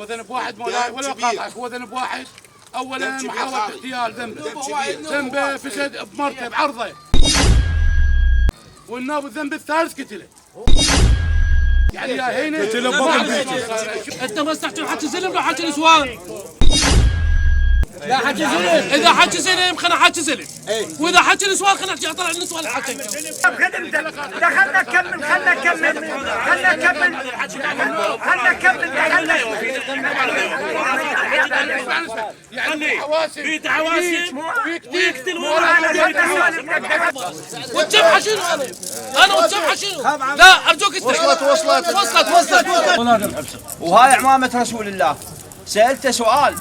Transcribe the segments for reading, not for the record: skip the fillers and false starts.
هو ذنب واحد مولاي ولا قاطعك، هو ذنب واحد. اولا محاولة اغتيال ذنبه فساد بمرته بعرضه، والناب الذنب الثالث قتله. يعني يا هينه قتله بطن بيته. انت ما استحتل حكي زلم لو حكي نسوان. لا حكي زلم، اذا حكي زلم خلنا حكي زلم، واذا حكي نسوان خلنا نحكي اطلع النسوان الحكي. خلنا نكمل يعني في تعواسم ويقتل والجمعة شنو انا والجمعة شنو؟ لا ارجوك وصلت. وهاي عمامة رسول الله. سألته سؤال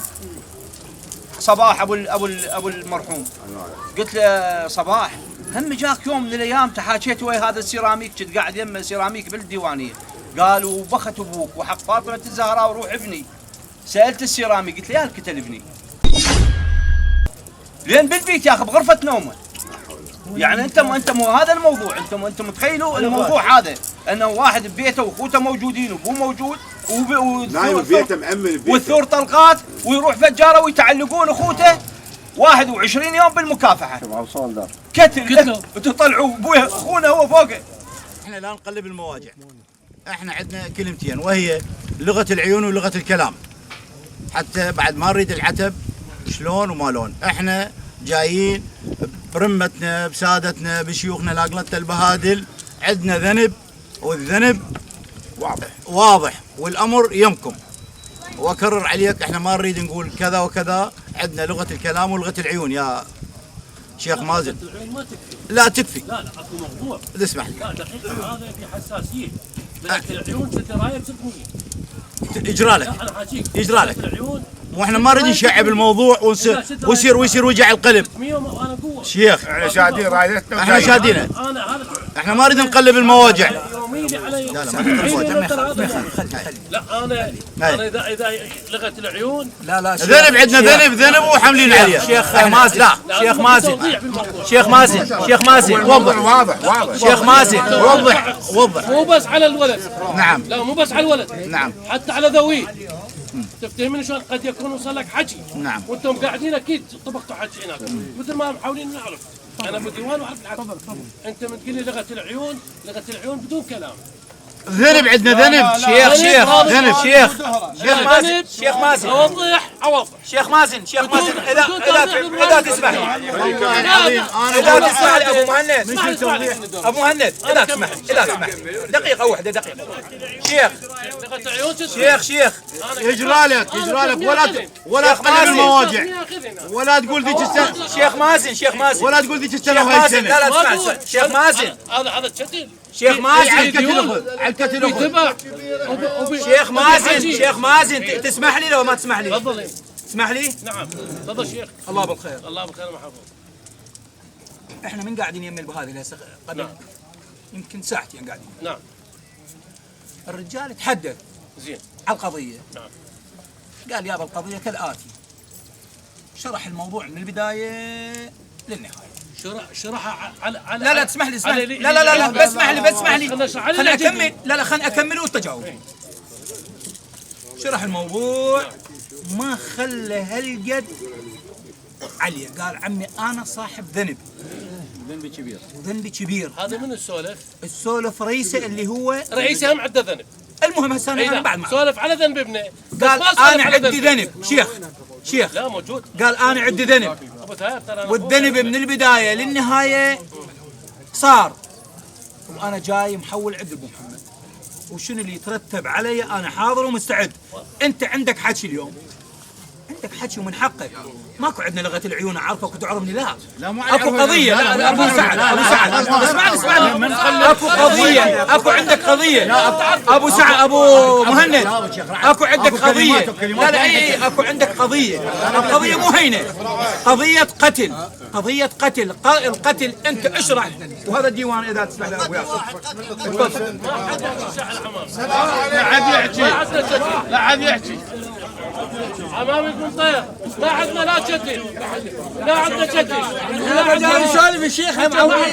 صباح ابو المرحوم، قلت له صباح هم جاك يوم من الايام تحاكيت ويا هذا السيراميك، كنت قاعد يمه سيراميك بالديوانيه، قالوا بخت ابوك وحق فاطمه الزهراء وروح ابني. سالت السيراميك قلت له يا الكتل ابني لين بالبيت يا اخي بغرفه نومه. يعني انت مو هذا الموضوع، انت متخيلوا الموضوع هذا انه واحد ببيته واخوته موجودين وابوه موجود نايم ببيته مأمن ببيته والثور طلقات، ويروح فجاره ويتعلقون اخوته 21 يوم بالمكافحه. قتل وتطلعوا ابوه اخونا هو فوقه. احنا لا نقلب المواجع، احنا عندنا كلمتين وهي لغه العيون ولغه الكلام، حتى بعد ما نريد العتب شلون وما لون. احنا جايين برمتنا بسادتنا بشيوخنا لاقلتنا البهادل، عندنا ذنب والذنب واضح والامر يمكم. واكرر عليك احنا ما نريد نقول كذا وكذا، عندنا لغه الكلام ولغه العيون يا شيخ مازن. لا تكفي. لا اكو موضوع. اسمح لي. لا دقيقه هذا في حساسيه. لغه العيون ست رايه بستنيه. اجرى لك. لا انا حاجيك. اجرى لك. العيون واحنا ما نريد نشعب الموضوع ويصير وجع القلب. وانا قوه. شيخ احنا شادين رايتنا، احنا شادينه. انا هذا احنا ما نريد نقلب المواجع. يوميني علي. لا ما المواجع. لا انا اذا لغه العيون ذنب عندنا ذنب وحاملين عليه. شيخ مازن، لا شيخ مازن واضح شيخ مازن وضح. مو بس على الولد. نعم. لا مو بس على الولد. نعم. حتى على ذويه. تفتهمين شلون قد يكون وصل لك حكي. نعم. وانتم قاعدين اكيد طبقتوا حكي هناك مثل ما محاولين نعرف. انا ابو ديوان واعرف الحكي. انت من تقول لي لغه العيون بدون كلام. ذنب عندنا ذنب. شيخ مازن اوضح. شيخ مازن اذا تسمح لي اذا تسمح لي ابو مهند اذا تسمح لي دقيقه واحده شيخ يجرى لك ولا تقلب المواجع ولا تقول ذيك السنه. شيخ مازن ولا تقول ذيك السنه وهي السنه. لا تسمع شيخ مازن. هذا تشتم. شيخ مازن على الكتل شيخ مازن تسمح لي لو ما تسمح لي؟ تفضل. تسمح لي؟ نعم تفضل شيخ. الله بالخير. الله بالخير محفوظ. احنا من قاعدين يم البهادل هسه قبل نعم. يمكن ساعتين قاعدين. نعم. الرجال تحدث زين على القضيه. نعم. قال يابا القضيه كالاتي، شرح الموضوع من البدايه للنهايه. شرحها على لا تسمح لي لا بسمح لي خليني اكمل. خليني اكمل وانت جاوب. شرح الموضوع ما خلى هالقد علي. قال عمي انا صاحب ذنبي كبير. هذا من السولف رئيسه اللي هو رئيسه هم عنده ذنب. المهم هسه انا بعد ما سولف على ذنب ابنه. قال انا عندي ذنب. شيخ لا موجود. قال انا عندي ذنب، ابو ثايب ترى والذنب من البدايه للنهايه صار، وانا جاي محول عند ابو محمد، وشنو اللي يترتب علي انا حاضر ومستعد. انت عندك حكي اليوم، عندك حكي ومن حقك. ماكو عندنا لغه العيون اعرفك وتعرفني. لا اكو قضيه. لا ابو سعد اسمعني اكو قضيه، اكو عندك قضيه ابو سعد ابو مهند، اكو عندك قضيه. لا اكو عندك قضيه. القضيه مو هينه، قضيه قتل. القتل انت اشرح، وهذا الديوان اذا تسمح لي ابو ياسر. لا حد يحكي عمامي المنطير ما عندنا لا تشتت لا عندنا تشتت لا عندنا نسولف الشيخ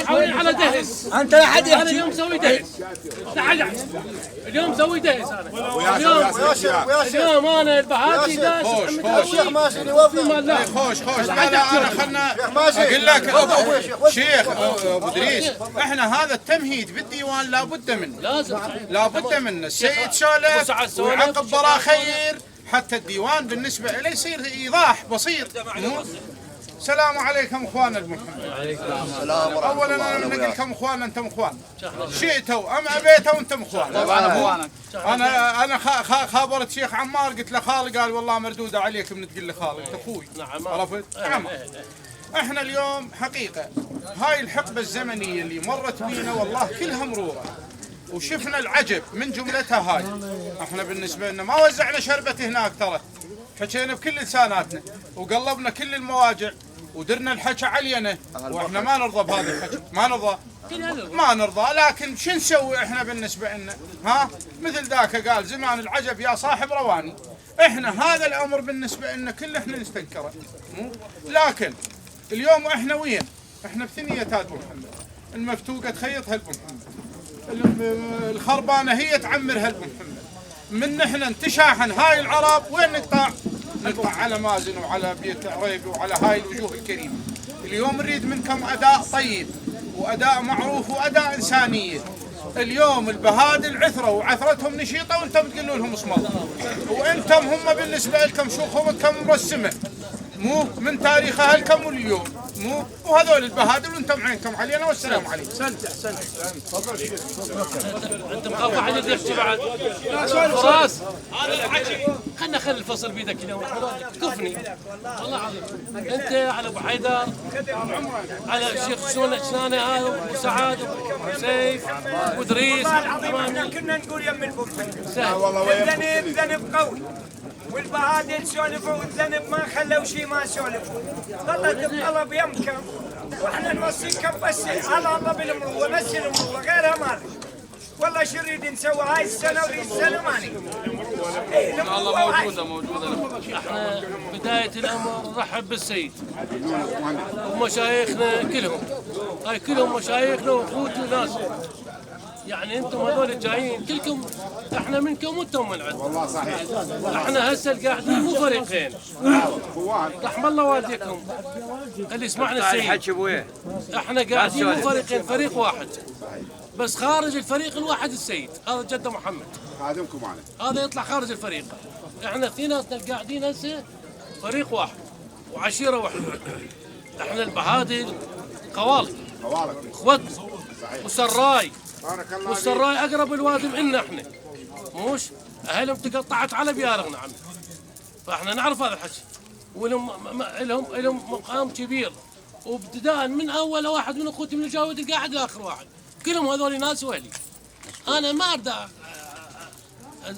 حاولين على دهس. انت لا حد انا يحكي. اليوم مسوي دهس. اليوم مسوي دهس انا. اليوم انا البهاتي داس الشيخ ماشي يوفي خوش لا انا خلنا اقول لك ابو شيخ ابو ادريس، احنا هذا التمهيد بالديوان لابد منه، لابد منه. السيد سولف ويعقب براخير حتى الديوان بالنسبه له يصير ايضاح بسيط. السلام عليكم اخواننا المحمد. اولا انا نقول لكم اخواننا انتم اخوان، شئتوا ام ابيتوا انتم اخوان. طبعا اخوانك. انا خابرت شيخ عمار قلت له خالي، قال والله مردوده عليك من تقول لي خالي انت اخوي. نعم عرفت؟ نعم. احنا اليوم حقيقه هاي الحقبه الزمنيه اللي مرت بينا والله كلها مروره، وشفنا العجب من جملتها هاي. احنا بالنسبه لنا ما وزعنا شربة هناك، ترى حكينا بكل لساناتنا وقلبنا كل المواجع ودرنا الحكي علينا، واحنا ما نرضى بهذا الحكي، ما نرضى. لكن شو نسوي احنا بالنسبه لنا؟ ها مثل ذاك قال زمان العجب يا صاحب رواني. احنا هذا الامر بالنسبه لنا كله احنا نستنكره، لكن اليوم احنا وين؟ احنا بثنيتات ابو محمد، المفتوقه تخيطها ابو محمد، الخربانه هي تعمرها ابو محمد. من احنا انتشاحن هاي العرب وين نقطع؟ نقطع على مازن وعلى بيت عريبي وعلى هاي الوجوه الكريمه. اليوم نريد منكم اداء طيب واداء معروف واداء انسانيه. اليوم البهادل عثروا وعثرتهم نشيطه وانتم تقولوا لهم اسم الله، وانتم هم بالنسبه لكم شخومتكم مرسمه مو من تاريخ اهلكم واليوم مو، وهذول البهادل وانتم عينكم علينا. والسلام عليكم. انت مخاف على الدفتي بعد خلاص. خلنا خلي الفصل بيدك اليوم كفني والله العظيم. انت على ابو حيدر على الشيخ شلانه هذا وسعاد وسيف وادريس كنا نقول يم الذنب ذنب قوي، والبهادل سولفوا والذنب ما خلوا شيء ما سولفوا. ظلت الطلب يمكم واحنا نوصيكم بس على الله بالمروه، بس المروه غيرها ما والله شو نريد نسوي هاي السنه وذي السنه ماني. الله موجوده. احنا بدايه الامر نرحب بالسيد ومشايخنا كلهم، هاي كلهم مشايخنا واخوتنا وناس. يعني انتم هذول الجايين كلكم احنا منكم وانتم من عندنا. والله صحيح. احنا هسه قاعدين مو فريقين. رحم الله والديكم اللي يسمعنا السيد. احنا قاعدين مو فريقين، فريق واحد بس خارج الفريق الواحد السيد، هذا جده محمد خادمكم معنا، هذا يطلع خارج الفريق. احنا اثنيناتنا قاعدين هسه فريق واحد وعشيره واحده. احنا البهادل قوالب اخوتنا وسراي، والسراي اقرب الوادي منا احنا، موش اهلهم تقطعت على بيارغنا عمي. فاحنا نعرف هذا الحكي، ولهم لهم مقام كبير، وابتداء من اول واحد من اخوتي من الجاود القاعد لاخر واحد، كلهم هذول ناس واهلي. انا ما اريد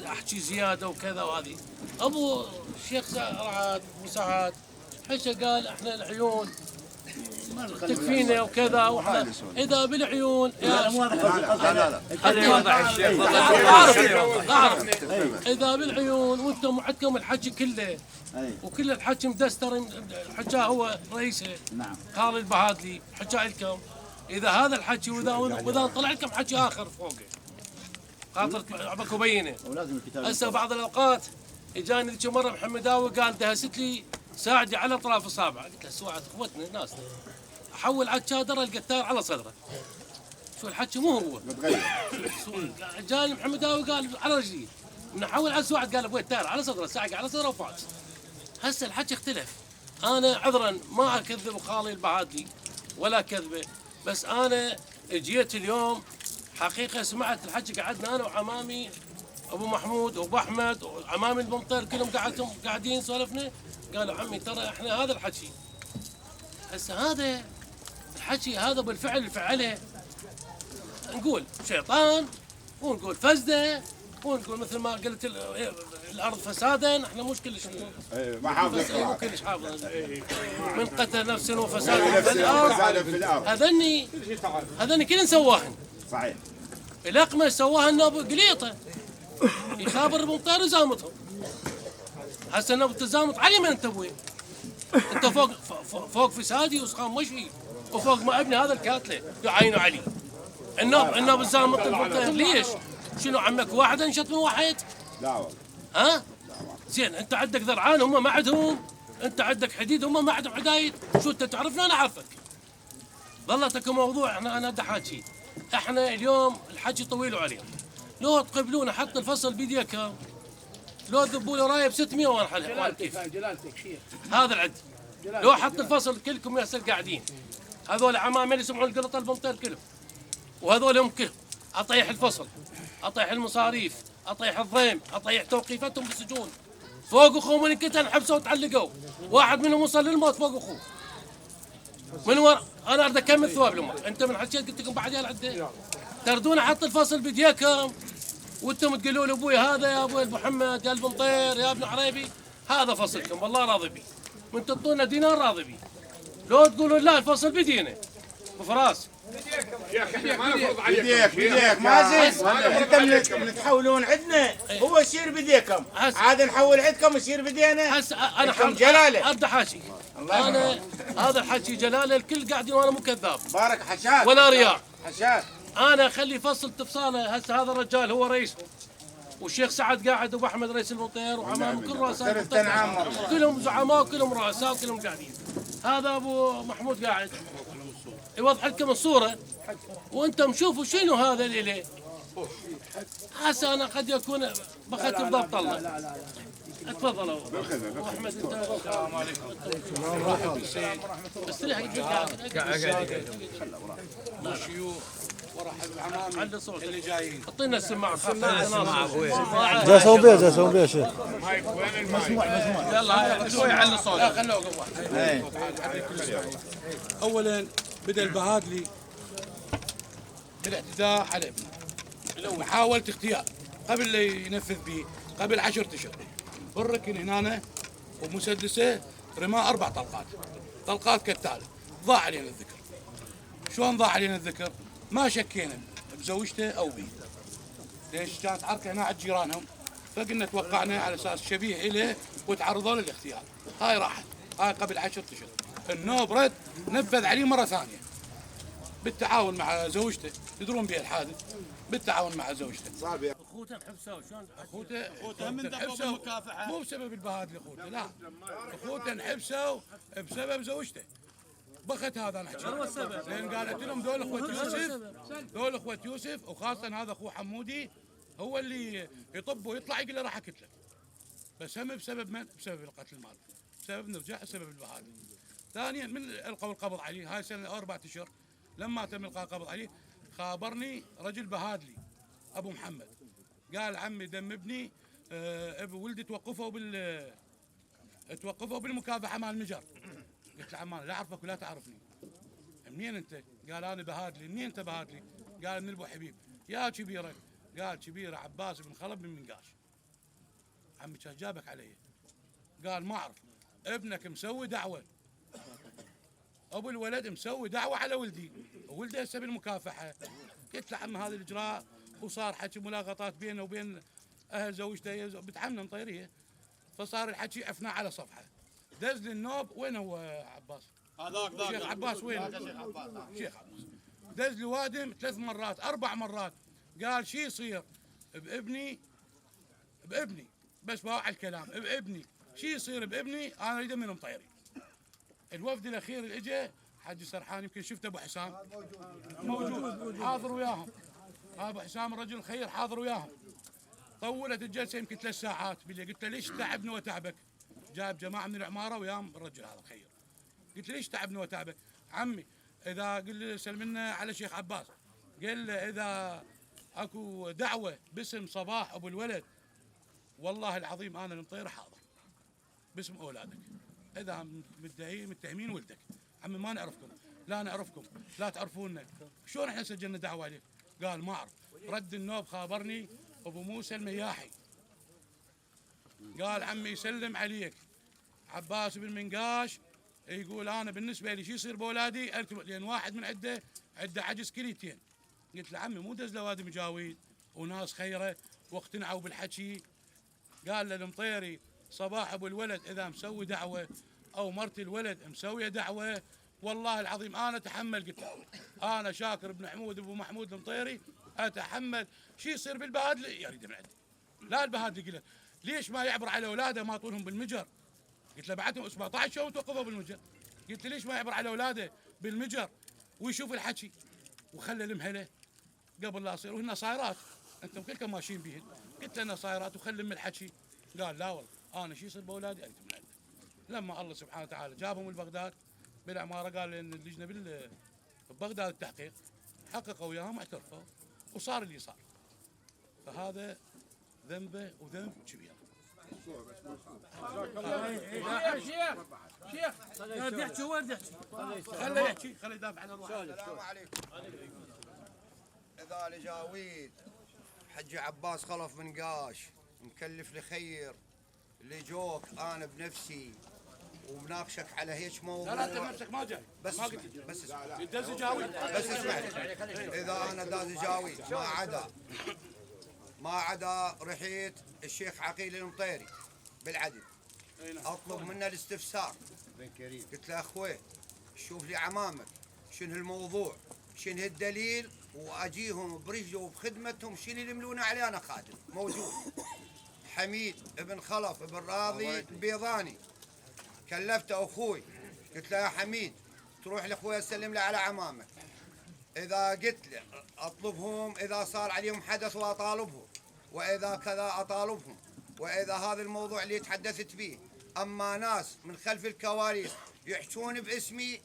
احكي زياده وكذا وهذه. ابو الشيخ رعد ابو سعد حكى قال احنا العيون تكفينا وكذا، واحنا اذا بالعيون اعرف اذا بالعيون وانتم عندكم الحكي كله وكل الحكي مدستر حكاه هو رئيسه خالد البهادلي حكاه لكم. اذا هذا الحكي واذا طلع لكم حكي اخر فوقه خاطر عبكم بينه. هسه بعض الاوقات اجاني ذيك مره محمداوي قال دهست لي ساعدي على اطراف اصابعه، قلت له سواعد اخوتنا ناسنا. احول على الشادره القتال على صدره. شو الحكي مو هو جاني محمداوي قال على رجلي، نحول على السواعد قال ابوي التار على صدره، ساعق على صدره وفات. هسه الحكي اختلف. انا عذرا ما اكذب خالي البهادلي ولا كذبه، بس انا جيت اليوم حقيقه سمعت الحكي، قعدنا انا وعمامي ابو محمود وابو احمد وعمامي الممطر كلهم قاعدين سولفنا، قالوا عمي ترى احنا هذا الحكي هسه هذا الحكي هذا بالفعل فعله، نقول شيطان ونقول فسده ونقول مثل ما قلت الارض فسادا، احنا مش كلش ما حافظ مو كلش حافظ من قتل نفس وفساد في الارض. هذني كلن سواهن صحيح. الاقمه سواها النوب قليطه يخابر الممطار وزامتهم. هسه النوب تزامط علي من انت ابوي؟ انت فوق فسادي وسخان مشي وفوق ما ابني هذا الكاتله يعاينوا علي. النوب الزامط البطير ليش؟ شنو عمك واحد انشط من واحد؟ لا والله. ها؟ زين انت عندك ذرعان هم ما عندهم، انت عندك حديد هم ما عندهم حدايد، شو انت تعرفنا انا اعرفك. ظلتك موضوع انا بدي حاكي. احنا اليوم الحكي طويل علينا. لو تقبلونا حتى الفصل بيديك لو ذبوا له رايه ب 600 وانا حالها كيف. جلالتك شيخ هذا العد. لو حط الفصل كلكم ياسر قاعدين. هذول عمامين اللي يسمعون القلط البمطير كلهم. وهذول هم كلهم. اطيح الفصل، اطيح المصاريف، اطيح الضيم، اطيح توقيفتهم بالسجون. فوق اخوه من الكتن حبسوا وتعلقوا. واحد منهم وصل للموت فوق اخوه. من ورا انا اريد اكمل ثواب لامك، انت من حكيت قلت لكم بعد يا العده تردون احط الفصل بديكم وانتم تقولوا لي ابوي هذا يا ابوي ابو محمد يا ابن مطير يا ابن عريبي هذا فصلكم والله راضي بيه. من تعطونا دينار راضي بيه. لو تقولوا لا الفصل بدينا بفراس. بديك ما زين انتم تحولون عندنا هو يصير بديكم عاد نحول عندكم يصير بدينا. هسه انا جلاله ابدا حاشي انا هذا الحكي جلاله الكل قاعدين وانا مو كذاب بارك حشاد ولا رياء. حشاد انا اخلي فصل تفصاله. هسه هذا الرجال هو رئيسه والشيخ سعد قاعد وابو احمد رئيس المطير وعمام كل رؤساء كلهم زعماء وكلهم رؤساء وكلهم قاعدين. هذا ابو محمود قاعد يوضح لكم الصوره وانتم شوفوا شنو هذا اللي هسه انا قد يكون بخت بضبط الله. تفضلوا ابو احمد. انت السلام عليكم. استريح الشيوخ ورحب العمام عند صوت اللي جايين. اعطينا السماعه. جالسوا بيه جالسوا بيه شيخ. يلا شوي على الصوت. اولا بدا البهادلي بالاعتداء على ابنه. محاولة اغتيال قبل لا ينفذ به قبل 10 اشهر. بالركن هنا ومسدسه رماه 4 طلقات. طلقات كالتالي. ضاع علينا الذكر. شلون ضاع علينا الذكر؟ ما شكينا بزوجته او به. ليش؟ كانت عركه هنا عند جيرانهم فقلنا توقعنا على اساس شبيه اليه وتعرضوا للاغتيال. هاي راحت. هاي قبل 10 اشهر. النوب رد نفذ عليه مره ثانيه. بالتعاون مع زوجته تدرون به الحادث. بالتعاون مع زوجته. اخوته انحبسوا شلون؟ اخوته من المكافحه مو بسبب البهادله اخوته لا. اخوته انحبسوا بسبب زوجته. بخت هذا انا احكي. هو السبب. لان قالت لهم دول اخوه يوسف دول اخوه يوسف وخاصه هذا اخوه حمودي هو اللي يطب ويطلع يقول له راح اقتلك. بس هم بسبب من؟ بسبب القتل ماله. بسبب نرجع بسبب البهادله. ثانيا من القوا القبض عليه هاي سنه 4 اشهر لما تم القاء القبض عليه خابرني رجل بهادلي ابو محمد قال عمي دم ابني ولدي توقفوا بالمكافحه مال المجر. قلت له عمان لا اعرفك ولا تعرفني. منين انت؟ قال انا بهادلي. منين انت بهادلي؟ قال من ابو حبيب. يا كبيره؟ قال كبيره عباس بن خلب بن منقاش. عمي كان جابك علي. قال ما اعرف. ابنك مسوي دعوه. ابو الولد مسوي دعوه على ولدي وولده هسه بالمكافحه. قلت له عم هذا الاجراء وصار حكي ملاغطات بينه وبين اهل زوجته بتعمنا مطيريه. فصار الحكي عفناه على صفحه. دز لي النوب. وين هو عباس؟ هذاك شيخ عباس. وين؟ شيخ عباس. دز لي وادم 3 مرات 4 مرات. قال شي يصير بابني بس باوع الكلام بابني شي يصير بابني انا اريده من مطيري. الوفد الاخير اللي اجى حاج سرحان يمكن شفت ابو حسام موجود حاضر وياهم. ابو حسام الرجل الخير حاضر وياهم. طولت الجلسه يمكن 3 ساعات بالليل. قلت له ليش تعبني وتعبك؟ جاب جماعه من العماره وياهم الرجل هذا الخير. قلت له ليش تعبني وتعبك؟ عمي اذا قل له سلمنا على شيخ عباس. قال له اذا اكو دعوه باسم صباح ابو الولد والله العظيم انا المطير حاضر باسم اولادك. اذا متهمين ولدك. عمي ما نعرفكم لا نعرفكم لا تعرفونا. شلون احنا سجلنا دعوه عليك؟ قال ما اعرف. رد النوب خابرني ابو موسى المياحي قال عمي يسلم عليك عباس بن منقاش يقول انا بالنسبه لي شو يصير باولادي لان واحد من عنده عجز كليتين. قلت له عمي مو دز له وادي مجاويد وناس خيره واقتنعوا بالحكي. قال له المطيري صباح ابو الولد اذا مسوي دعوه او مرت الولد مسويه دعوه، والله العظيم انا اتحمل. قلت له انا شاكر بن حمود ابو محمود المطيري اتحمل شي يصير بالبهادلي يريد من عندي. لا البهادلي قلت له ليش ما يعبر على اولاده ما طولهم بالمجر؟ قلت له بعدهم 17 يوم توقفوا بالمجر. قلت له ليش ما يعبر على اولاده بالمجر ويشوف الحكي وخلى المهله قبل لا يصير، وهن صايرات انتم كلكم ماشيين بهن. قلت له انها صايرات وخلي من الحكي. قال لا والله انا شي يصير باولادي اريد من عنده. لما الله سبحانه وتعالى جابهم لبغداد بالعماره، قال ان اللجنه ببغداد التحقيق حققوا وياهم واعترفوا وصار اللي صار. فهذا ذنبه وذنب كبير. شيخ ورد يحكي ورد يحكي خليه يحكي خليه يدافع عن الروح. السلام عليكم. إذا لجاويد حج عباس خلف من قاش مكلف لخير اللي جوك أنا بنفسي وبناقشك على هيك موضوع. لا انت بنفسك ما جاي بس ما قلت لي. بس اسمع. يدز جاويد بس اسمع إذا أنا داز جاويد ما عدا رحيت الشيخ عقيل المطيري بالعدل أطلب منه الاستفسار. قلت له أخوي شوف لي عمامك شنو الموضوع شنو الدليل واجيهم برجله وبخدمتهم شنو اللي يملون علي انا خادم موجود. حميد ابن خلف ابن راضي البيضاني كلفته اخوي قلت له يا حميد تروح لاخوي اسلم له على عمامك، اذا قلت له اطلبهم اذا صار عليهم حدث واطالبهم واذا كذا اطالبهم واذا هذا الموضوع اللي تحدثت به. اما ناس من خلف الكواليس يحجون باسمي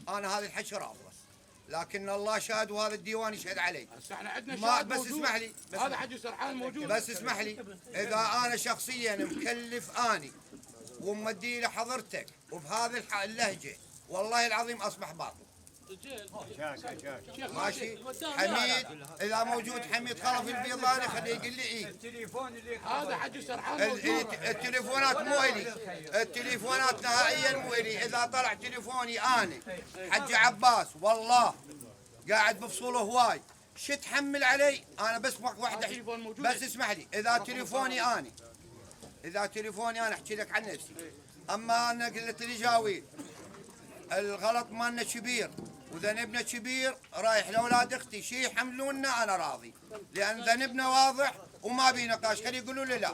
انا هذا الحكي رافضه، لكن الله شاهد وهذا الديوان يشهد علي. هسه احنا عندنا شاهد بس موجود. اسمح لي هذا حج سرحان موجود. بس اسمح لي اذا انا شخصيا مكلف اني ومدي لحضرتك وبهذه اللهجه والله العظيم اصبح باطل. ماشي حميد اذا موجود حميد خلف البيضاني خليه يقول لي ايه. التليفون اللي هذا حج سرحان موجود. التليفونات مو الي، التليفونات نهائيا مو الي. اذا طلع تليفوني انا حج عباس والله قاعد بفصوله هواي شو تحمل علي انا بس واحده. بس اسمح لي اذا تليفوني انا احكي لك عن نفسي. اما انا قلت لي جاويد الغلط مالنا كبير وذنبنا كبير رايح لاولاد اختي شي يحملونا انا راضي لان ذنبنا واضح وما بي نقاش. خلي يقولوا لي لا.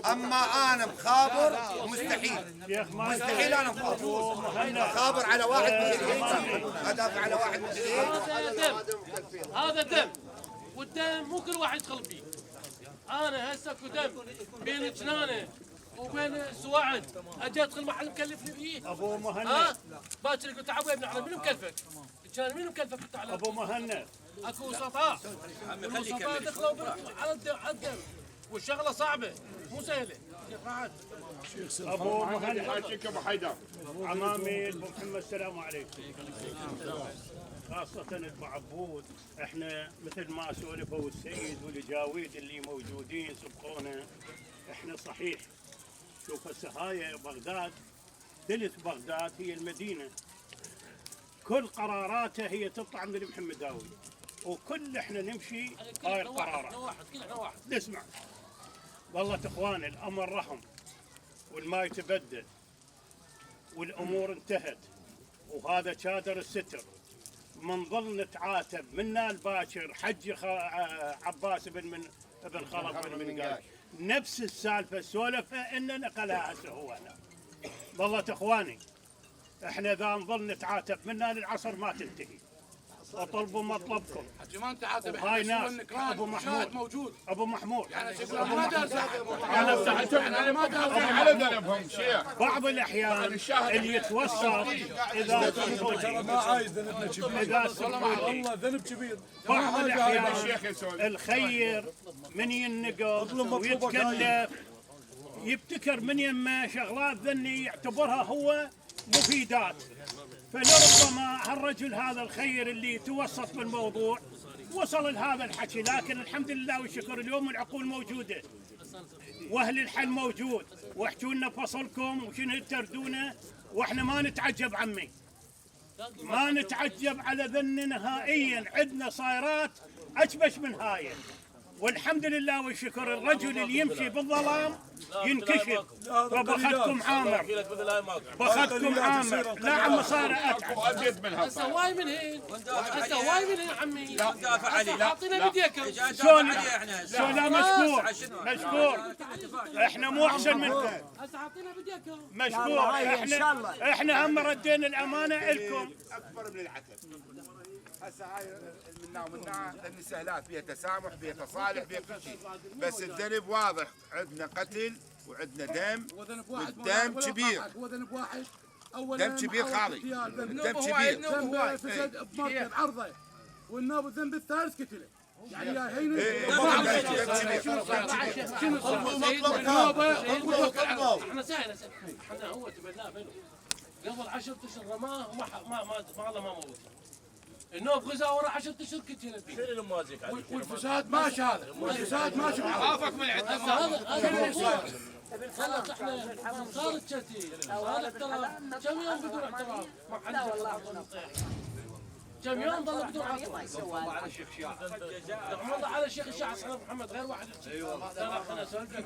اما انا مخابر مستحيل انا مخابر على واحد مثل ادافع على واحد مثل هذا دم والدم مو كل واحد يدخل فيه. انا هسه اكو دم بين جنانه وبين السواعد اجي ادخل محل مكلفني فيه. ابو مهند ها باكر قلت تعال يا ابن عرب منو مكلفك؟ كان منو مكلفك انت على ابو مهند اكو وسطاء الوسطاء دخلوا على الدم والشغله صعبه مو سهله. ابو مهند ابو حيدر عمامي ابو محمد السلام عليكم. خاصة ابو عبود احنا مثل ما سولفوا السيد والجاويد اللي موجودين سبقونا احنا صحيح. شوف هسه هاي بغداد دلت بغداد هي المدينة كل قراراته هي تطلع من المحمداوي وكل احنا نمشي هاي القرارات. كلنا واحد نسمع والله اخوان الامر رحم والماء يتبدل والامور انتهت وهذا شادر الستر. منظل نتعاتب منا الباكر حج عباس ابن خلف بن قاش نفس السالفه سولفها ان نقلها هسه هو انا. والله اخواني احنا اذا نظل نتعاتب منا للعصر ما تنتهي. وطلبوا مطلبكم. حجي ما انت عاتب وهاي ناس ابو محمود موجود. ابو محمود يعني ما داز انا ما داز على ذنبهم شيخ. بعض الاحيان اللي يتوسط اذا ما عايز ذنبنا كبير. اذا سمحوا والله ذنب كبير. بعض الاحيان الخير من ينقض ويتكلف يبتكر من يمه شغلات ذني يعتبرها هو مفيدات. فلربما هالرجل هذا الخير اللي توسط بالموضوع وصل لهذا الحكي. لكن الحمد لله والشكر اليوم العقول موجوده واهل الحل موجود واحكوا لنا فصلكم وشنو تردونه واحنا ما نتعجب عمي ما نتعجب على ذن نهائيا. عندنا صايرات اكبش من هاي والحمد لله والشكر الرجل اللي يمشي بالظلام ينكشف. وبخذكم عامر بخذكم عامر لا عم صار اتعب. هسه هواي من هين هسه هواي من هين عمي. لا دافع علي اعطينا بديك شلون مشكور احنا مو احسن منكم. هسه اعطينا بديك مشكور احنا هم ردينا الامانه لكم. اكبر من العتب. هسه هاي منا ومنا لان سهلات فيها تسامح فيها تصالح فيها كل شيء، بس الذنب واضح، عندنا قتل وعندنا دم والدم كبير. وذنب واحد دم كبير خالي، دم كبير. ذنب فساد بمركز عرضه والنوب الذنب الثالث قتله. يعني يا هين احنا سهل احنا هو تبناه منه قبل 10 اشهر رماه والله ما موته. النوب غزا ورا 10 اشهر كتير فيه. والفساد ماشي هذا، والفساد ماشي عافاك من العتب. هذا الموضوع. خلاص احنا صارت شتي صار احترام. كم يوم بدون احترام؟ ما حد كم يوم ظل بدون عطاء. على الشيخ شاع. على الشيخ شاع صار محمد غير واحد. ترى انا سولفك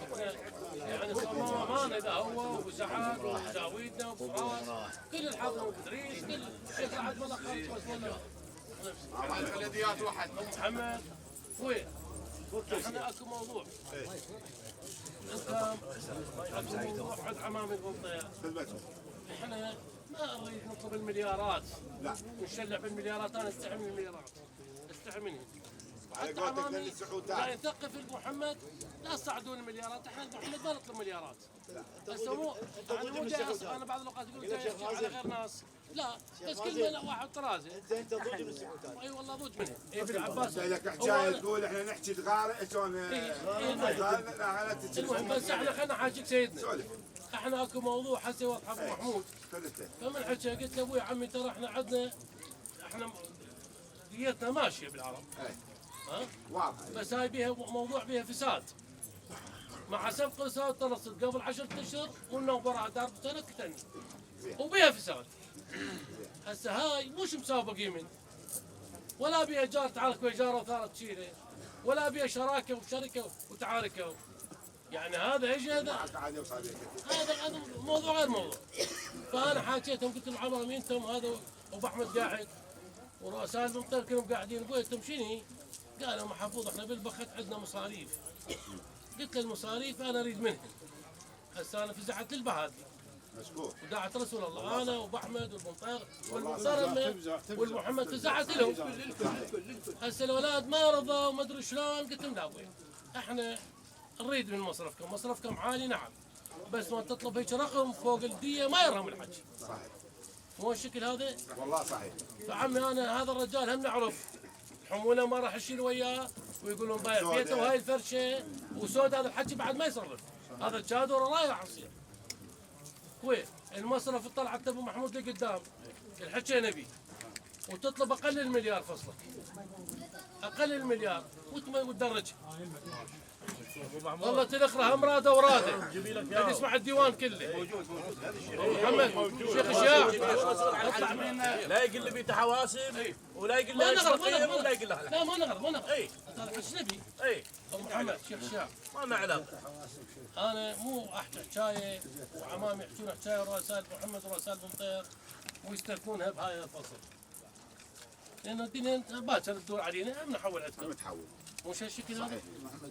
يعني صار امان اذا هو وسعاد وشاويدنا وفراس كل الحاضر وادريس كل الشيخ سعد والله خالد وصلنا. البلديات واحد. محمد وين؟ احنا اكو موضوع. انت موضوع عند عمام المنطقه. احنا ما نريد نطلب المليارات. لا. ونشلع بالمليارات. انا استحي من المليارات. استحي منهم. على قولتك لان السعودات. لا نثقف المحمد لا تصعدون المليارات. احنا محمد ما نطلب مليارات. بس مو انا بعض الاوقات يقول لك على غير ناس. لا بس كل واحد طرازه. انت ضوج من السعودات. اي والله ضوج منه. اي ابن عباس. لك حكايه تقول احنا نحكي تغار شلون. المهم بس احنا خلينا حاجيك سيدنا. احنا اكو موضوع حسي واضح ابو محمود. فمن حكى قلت له ابوي يا عمي ترى احنا عندنا احنا ديتنا ماشيه بالعرب. ها؟ واضح. بس هاي بيها موضوع بيها فساد. مع سبق فساد ترصد قبل 10 اشهر والنوم وراء دار سنه كتني. وبيها فساد. هسه هاي مش مسابقين من ولا بيها جار تعارك وجاره وثاره تشيله ولا بيها شراكه وشركه وتعاركه. يعني هذا ايش هذا موضوع غير موضوع. فانا حاكيتهم قلت لهم عمرهم انتم هذا ابو احمد قاعد ورؤساء المنطقه كلهم قاعدين. قلت شنو؟ قالوا محفوظ احنا بالبخت عندنا مصاريف. قلت له المصاريف انا اريد منهم. هسه انا فزعت للبهادي مشكور ودعت رسول الله انا وابو احمد والمنطقه والمحمد فزعت لهم. هسه الاولاد ما رضوا وما ادري شلون. قلت لهم لا ابوي احنا نريد من مصرفكم. مصرفكم عالي نعم بس ما تطلب هيك رقم فوق الدية ما يرهم الحكي. صحيح. مو الشكل هذا؟ والله صحيح. فعمي انا هذا الرجال هم نعرف حموله ما راح اشيل وياه ويقولون بايع بيته وهاي الفرشه وسود. هذا الحكي بعد ما يصرف. هذا الشادور راي راح يصير. كويس المصرف طلعت ابو محمود لقدام الحكي نبي وتطلب اقل المليار فصلك. اقل المليار وتدرجها. والله تلخره امراده وراده. يعني اسمع الديوان كله. محمد شيخ الشياع اطلع من لا يقول لي بيته حواسب ولا يقول لي ولا يقول له لا ما نغرض. اي هذا اجنبي. اي ابو محمد شيخ الشياع ما له علاقه. انا مو احكي حكايه وعمامي يحكون حكايه ورؤساء محمد ورؤساء المنطقه ويستركونها بهاي الفصل. لأن الدنيا باكر تدور علينا هم نحول عندكم. متحول. مش هالشكل هذا؟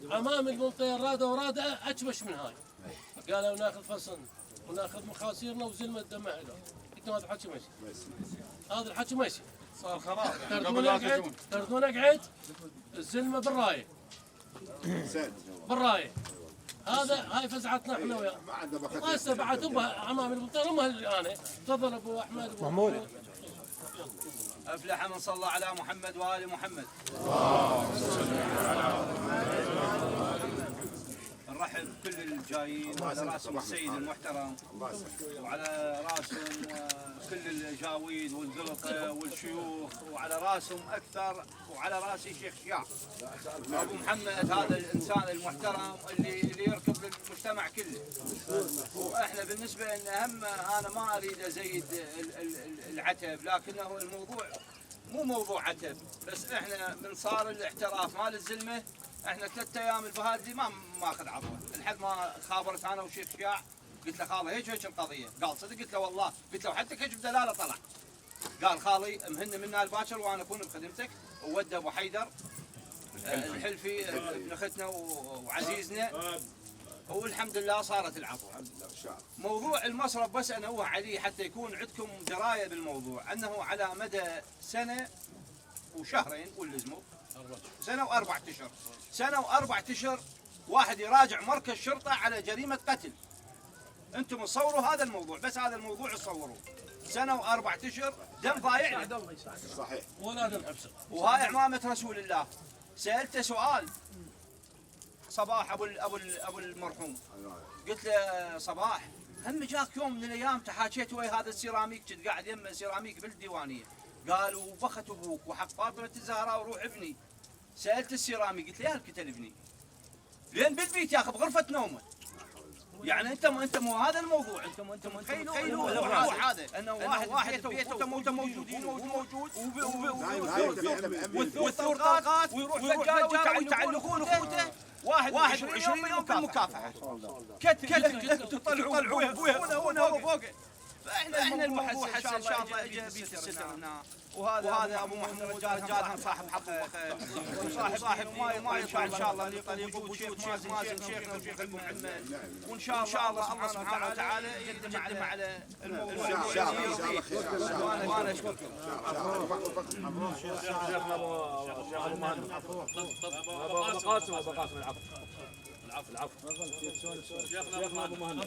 أمام المنطقة رادة ورادة أكبش من هاي. قالوا ناخذ فصل وناخذ مخاصيرنا وزلمة دمها له. قلت هذا الحكي ماشي. هذا الحكي ماشي. صار خراب. تردون أقعد الزلمة بالراية. بالراية. هاي فزعتنا احنا وياه. هسه بعد امام المنطقه هم انا. تفضل ابو احمد محمود. افلح من صلى على محمد وال محمد. نرحب كل الجايين وعلى راسهم السيد المحترم وعلى راسهم كل الجاويد والزلطه والشيوخ وعلى راسهم اكثر وعلى راسي شيخ شياع ابو محمد هذا الانسان المحترم اللي يركب للمجتمع كله. واحنا بالنسبه لنا هم انا ما اريد ازيد العتب لكنه الموضوع مو موضوع عتب بس احنا من صار الاحتراف مال الزلمه احنا 3 ايام البهادلي ما ماخذ عطوه، لحد ما خابرت انا وشيخ شياع قلت له خالي هيك القضيه، قال صدق؟ قلت له والله، قلت له حتى كشف دلاله طلع. قال خالي مهن منا الباكر وانا اكون بخدمتك، وودى ابو حيدر الحلفي ابن اختنا وعزيزنا، والحمد لله صارت العطوه. موضوع المصرف بس انوه عليه حتى يكون عندكم درايه بالموضوع، انه على مدى سنه وشهرين واللزموا سنه و4 اشهر، سنه و4 اشهر واحد يراجع مركز شرطه على جريمه قتل. انتم تصوروا هذا الموضوع، بس هذا الموضوع تصوروه، سنه و4 اشهر دم ضايع. صحيح. ولا دم حبسه. وهاي عمامه رسول الله. سالته سؤال صباح ابو المرحوم، قلت له صباح هم جاك يوم من الايام تحاكيت ويا هذا السيراميك، كنت قاعد يم سيراميك بالديوانيه، قال وبخت ابوك وحق فاطمه الزهراء وروح ابني. سالت السيراميك قلت له يا الكتل ابني لين بالبيت ياخذ بغرفه نومه. يعني انت مو هذا الموضوع، انتم تخيلوا الموضوع هذا انه واحد بيته موجود والثور طلقات ويروح فجار ويتعلقون اخوته 21 يوم بالمكافحه. كتل تطلعوا ابوها هنا وفوقه. فاحنا الموضوع حسن ان شاء الله اجى بيتستر هنا، وهذا ابو محمود رجال صاحب حظ وصاحب ما يطلع ان شاء الله لطريق وشيخ مازن شيخنا وشيخ محمد، وان شاء الله الله سبحانه وتعالى يقدم على الموضوع. ان شاء الله خير. وانا اشكركم. شيخنا ابو مهند ابو قاسم العفو شيخنا ابو مهند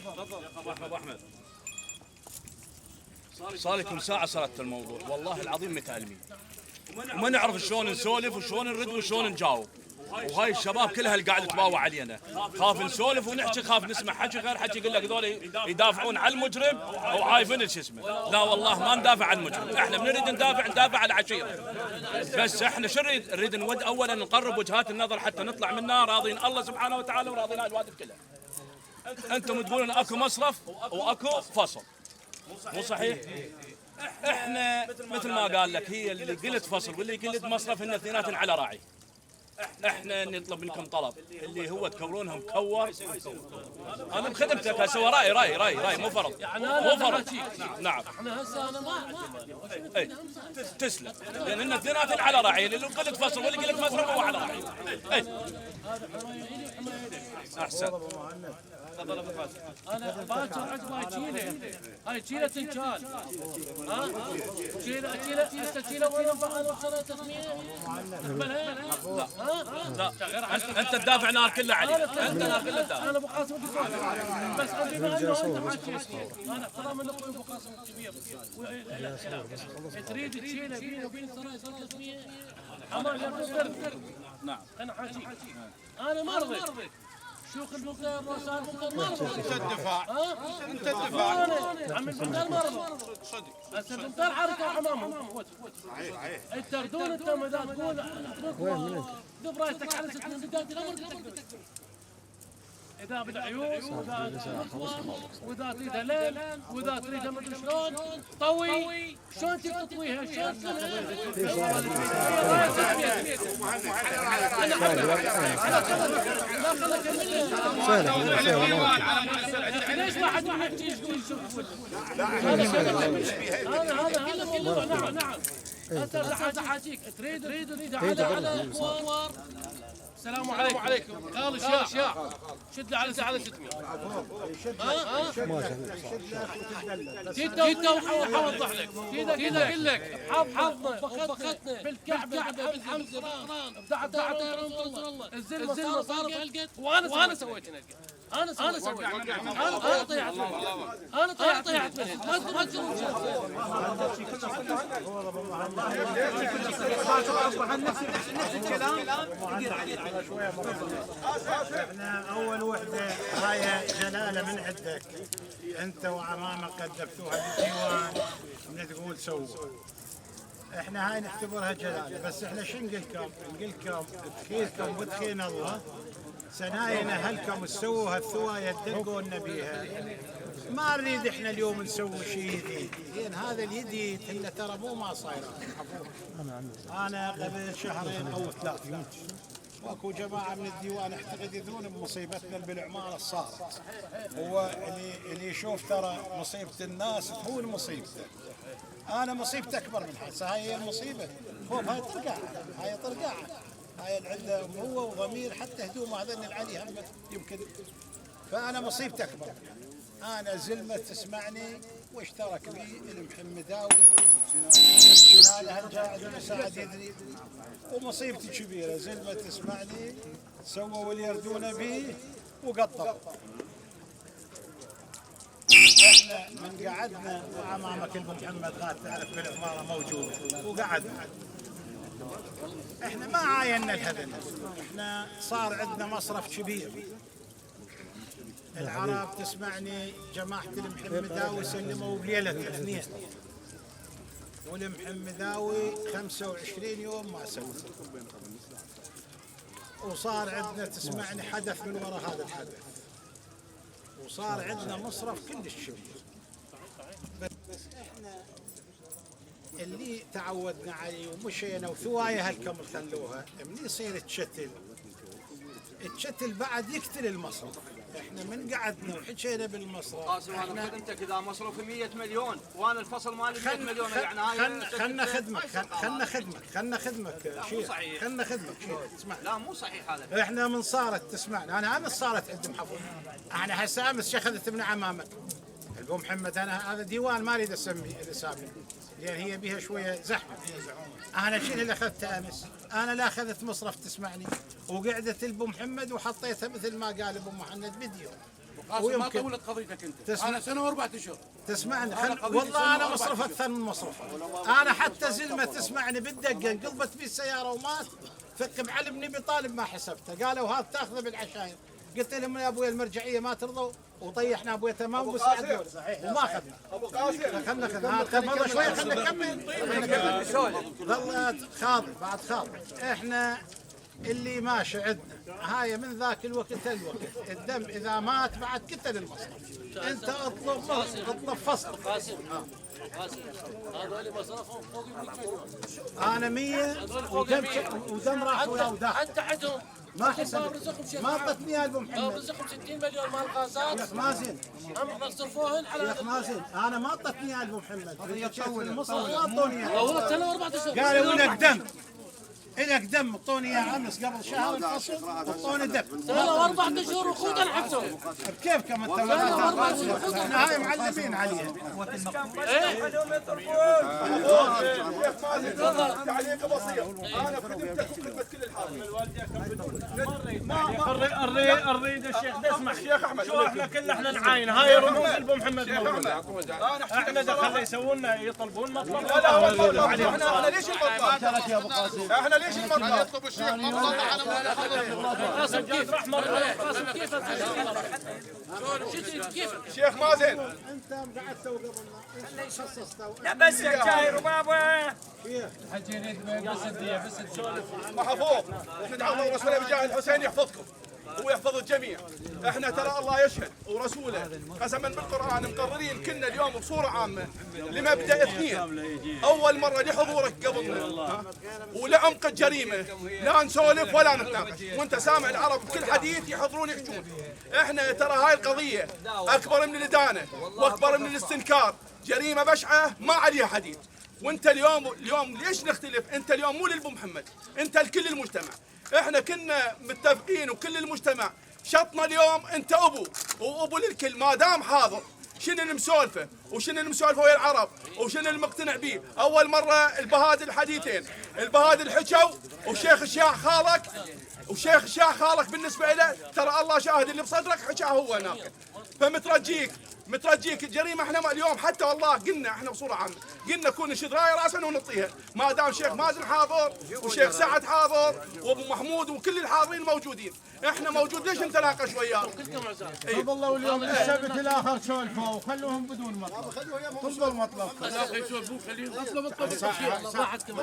ابو احمد. صار لكم ساعة صارت الموضوع، والله العظيم متألمين وما نعرف شلون نسولف وشلون نرد وشلون نجاوب، وهاي الشباب كلها اللي قاعد تباوع علينا، خاف نسولف ونحكي، خاف نسمع حكي غير حكي، يقول لك هذول يدافعون عن المجرم وعايفين شو اسمه. لا والله ما ندافع عن المجرم، احنا بنريد ندافع عن العشيرة. بس احنا شو نريد نود اولا نقرب وجهات النظر حتى نطلع منها راضين الله سبحانه وتعالى وراضين الوادف كلها. انتم تقولون اكو مصرف واكو فصل، مو صحيح؟ احنا مثل ما قال لك، هي اللي قلت فصل واللي قلت مصرف هن اثنيناتن على راعي. احنا نطلب منكم طلب اللي هو تكورونهم كور. انا بخدمتك هسه راي مو فرض. مو فرض. نعم. احنا هسه انا ما اي تسلم، لان هن اثنيناتن على راعي، اللي قلت فصل واللي قلت مصرف هو على راعي. اي هذا حمايه وحمايه احسن. تفضل ابو قاسم. انا باكر عقب هاي تشيله تنشال. ها؟ تشيله وانا شريت تسميه. لا انت تدافع نار كلها عليك، انت نار كلها تدافع. انا ابو قاسم بس بما انه انت حاكي انا احترام من اخوي ابو قاسم الكبير تريد تشيله بيني وبين صراحه تسميه. نعم انا حاكي انا ما رضيت. شيوخ البقر رؤساء البقر ما رضوا. انت الدفاع انت الدفاع. عم البقر ما رضوا. صدق. بس البقر حركه امامهم. صحيح. التردون انت اذا تقول ذب رايتك على 6 بدايه الامر تقدر. اذا بالعيون واذا تريدها ليل واذا تريدها مدري شلون طوي شلون تطويها شلون ليش واحد يحكي يقول شوف هذا الموضوع. نعم انت حاجيك تريد على الكوار. السلام عليكم. قال الشيخ شد لي على 600. كده وحوضح لك كده اقول لك حظنا فقدنا بالكعبه بالحمد ابدعت رسول الله الزلمه صار قلقت وانا سويت نلقى. انا سويت انا طيعت منه ما احنا اول وحده هاي جلاله من عندك انت وعمامك قدمتوها بالديوان من تقول سووا. احنا هاي نعتبرها جلاله، بس احنا شو نقول لكم تخيلكم وتخين الله سناينا هلكم تسووا هالثوايه تدقونا بيها. ما نريد احنا اليوم نسوي شيء جديد، لان هذا الجديد هي ترى مو ما صايره. انا قبل شهرين او 3 واكو جماعه من الديوان اعتقد يدرون بمصيبتنا بالعماره صارت. هو اللي يشوف ترى مصيبه الناس هو مصيبته. انا مصيبتي اكبر من هسه، هاي هي المصيبه. فوق هاي طرقعه، هاي طرقعه، هاي اللي عنده هو وضمير، حتى هدومه هذا اللي علي هم يمكن. فانا مصيبتي اكبر. انا زلمه تسمعني واشترك بي المحمداوي والشلاله هالقاعد المساعد يدري، ومصيبتي كبيره. زلمه تسمعني سووا اللي يردون به وقطعوا. احنا من قعدنا امامك ابو محمد غاد تعرف بالعماره موجوده وقعدنا، احنا ما عاينا الهدف. احنا صار عندنا مصرف كبير. العرب تسمعني جماعه المحمداوي سلموا بليله اثنين، والمحمداوي 25 يوم ما سوى. وصار عندنا تسمعني حدث من وراء هذا الحدث، وصار عندنا مصرف كلش كبير. بس احنا اللي تعودنا عليه ومشينا وثوايه هالكمل خلوها، من يصير التشتل بعد يقتل المصرف. احنا من قعدنا وحكينا بالمصرف. قاسم انا خدمتك اذا مصروفي 100 مليون وانا الفصل مالي 100 مليون، يعني هاي خلنا خدمك شيخ، خلنا خدمك شيخ. اسمع، لا مو صحيح هذا. احنا من صارت تسمعنا، انا امس صارت عند محافظ، انا هسه امس شخذت من عمامك ابو محمد. انا هذا ديوان ما اريد اسمي الاسامي لان هي بها شويه زحمه. انا شنو اللي اخذته امس؟ انا لا اخذت مصرف تسمعني، وقعدت ابو محمد وحطيتها مثل ما قال ابو محمد فيديو. قاسم ما طولت قضيتك انت، انا سنه واربع اشهر. تسمعني والله انا مصرف اكثر من مصرف. انا حتى زلمه تسمعني بالدقه انقلبت بي السياره ومات، ثق بعلمني بطالب ما حسبته. قالوا هذا تاخذه بالعشاير. قلت لهم يا ابوي المرجعيه ما ترضوا وطيحنا ابوي تمام بس عدول وما اخذنا. ابو قاسم خلنا تفضل شوي خلنا نكمل. ظلت خاضي بعد خاضي. احنا اللي ماشي عندنا هاي من ذاك الوقت الوقت الدم اذا مات بعد قتل المصرف. انت اطلب فصل. هذول مصرفهم فوق ال 100 مليون. انا 100 ودم راح ويا وداخل. انت عندهم ما حسبت ما اعطتني يا ابو محمد. رزقهم 60 مليون مال غازات. يا اخ مازن هم صرفوهن على يا اخ مازن انا ما اعطتني يا ابو محمد. المصرف ما اعطوني اياه. والله سنه واربع اشهر. قالوا لك دم إلك دم اعطوني اياه امس قبل شهر الفصل اعطوني دم. سنه واربع اشهر وخوذ الحبسهم. كيف كم انت احنا هاي معلمين عليها. تعليق بسيط، انا خدمتك وخدمت كل الحاضرين. الريد الشيخ اسمع الشيخ احمد، شو احنا كلنا احنا نعاين هاي رموز ابو محمد موجوده. احنا دخلنا يسوون لنا يطلبون مطلب. لا احنا ليش المطلب؟ احنا ليش المطلب؟ يطلب الشيخ مطلب قاسم كيف احمر قاسم كيف شيخ مازن انت قاعد تسوي قبلنا خصصته. لا بس الجاير وبابا بس تسولف محفوظ. ندعو رسول بجاه الحسين يحفظكم ويحفظ الجميع. احنا ترى الله يشهد ورسوله قسما بالقران مقررين كنا اليوم بصوره عامه لمبدا اثنين. اول مره لحضورك قبلنا ولعمق الجريمه لا نسولف ولا نتناقش، وانت سامع العرب كل حديث يحضرون يحجون. احنا ترى هاي القضيه اكبر من الادانه واكبر من الاستنكار، جريمه بشعه ما عليها حديث. وانت اليوم ليش نختلف؟ انت اليوم مو للابو محمد، انت لكل المجتمع. احنا كنا متفقين وكل المجتمع شطنا اليوم انت ابو وابو للكل ما دام حاضر. شنو المسولفه وشنو المسولفه ويا العرب وشنو المقتنع به؟ اول مره البهادل الحديثين، البهادل حكوا وشيخ الشيخ خالك وشيخ الشيخ خالك بالنسبه له ترى الله شاهد اللي بصدرك حكاه هو هناك. مترجيك الجريمه. احنا اليوم حتى والله قلنا احنا بصوره عامه قلنا كون نشد رايه راسنا ونطيها ما دام شيخ مازن حاضر وشيخ سعد حاضر وابو محمود وكل الحاضرين موجودين. احنا موجود ليش نتناقش وياهم؟ والله واليوم السبت الاخر سولفوا وخلوهم بدون مطلب. طلبوا المطلب. يا اخي يسولفون خليهم اطلب الطلب. راحتكم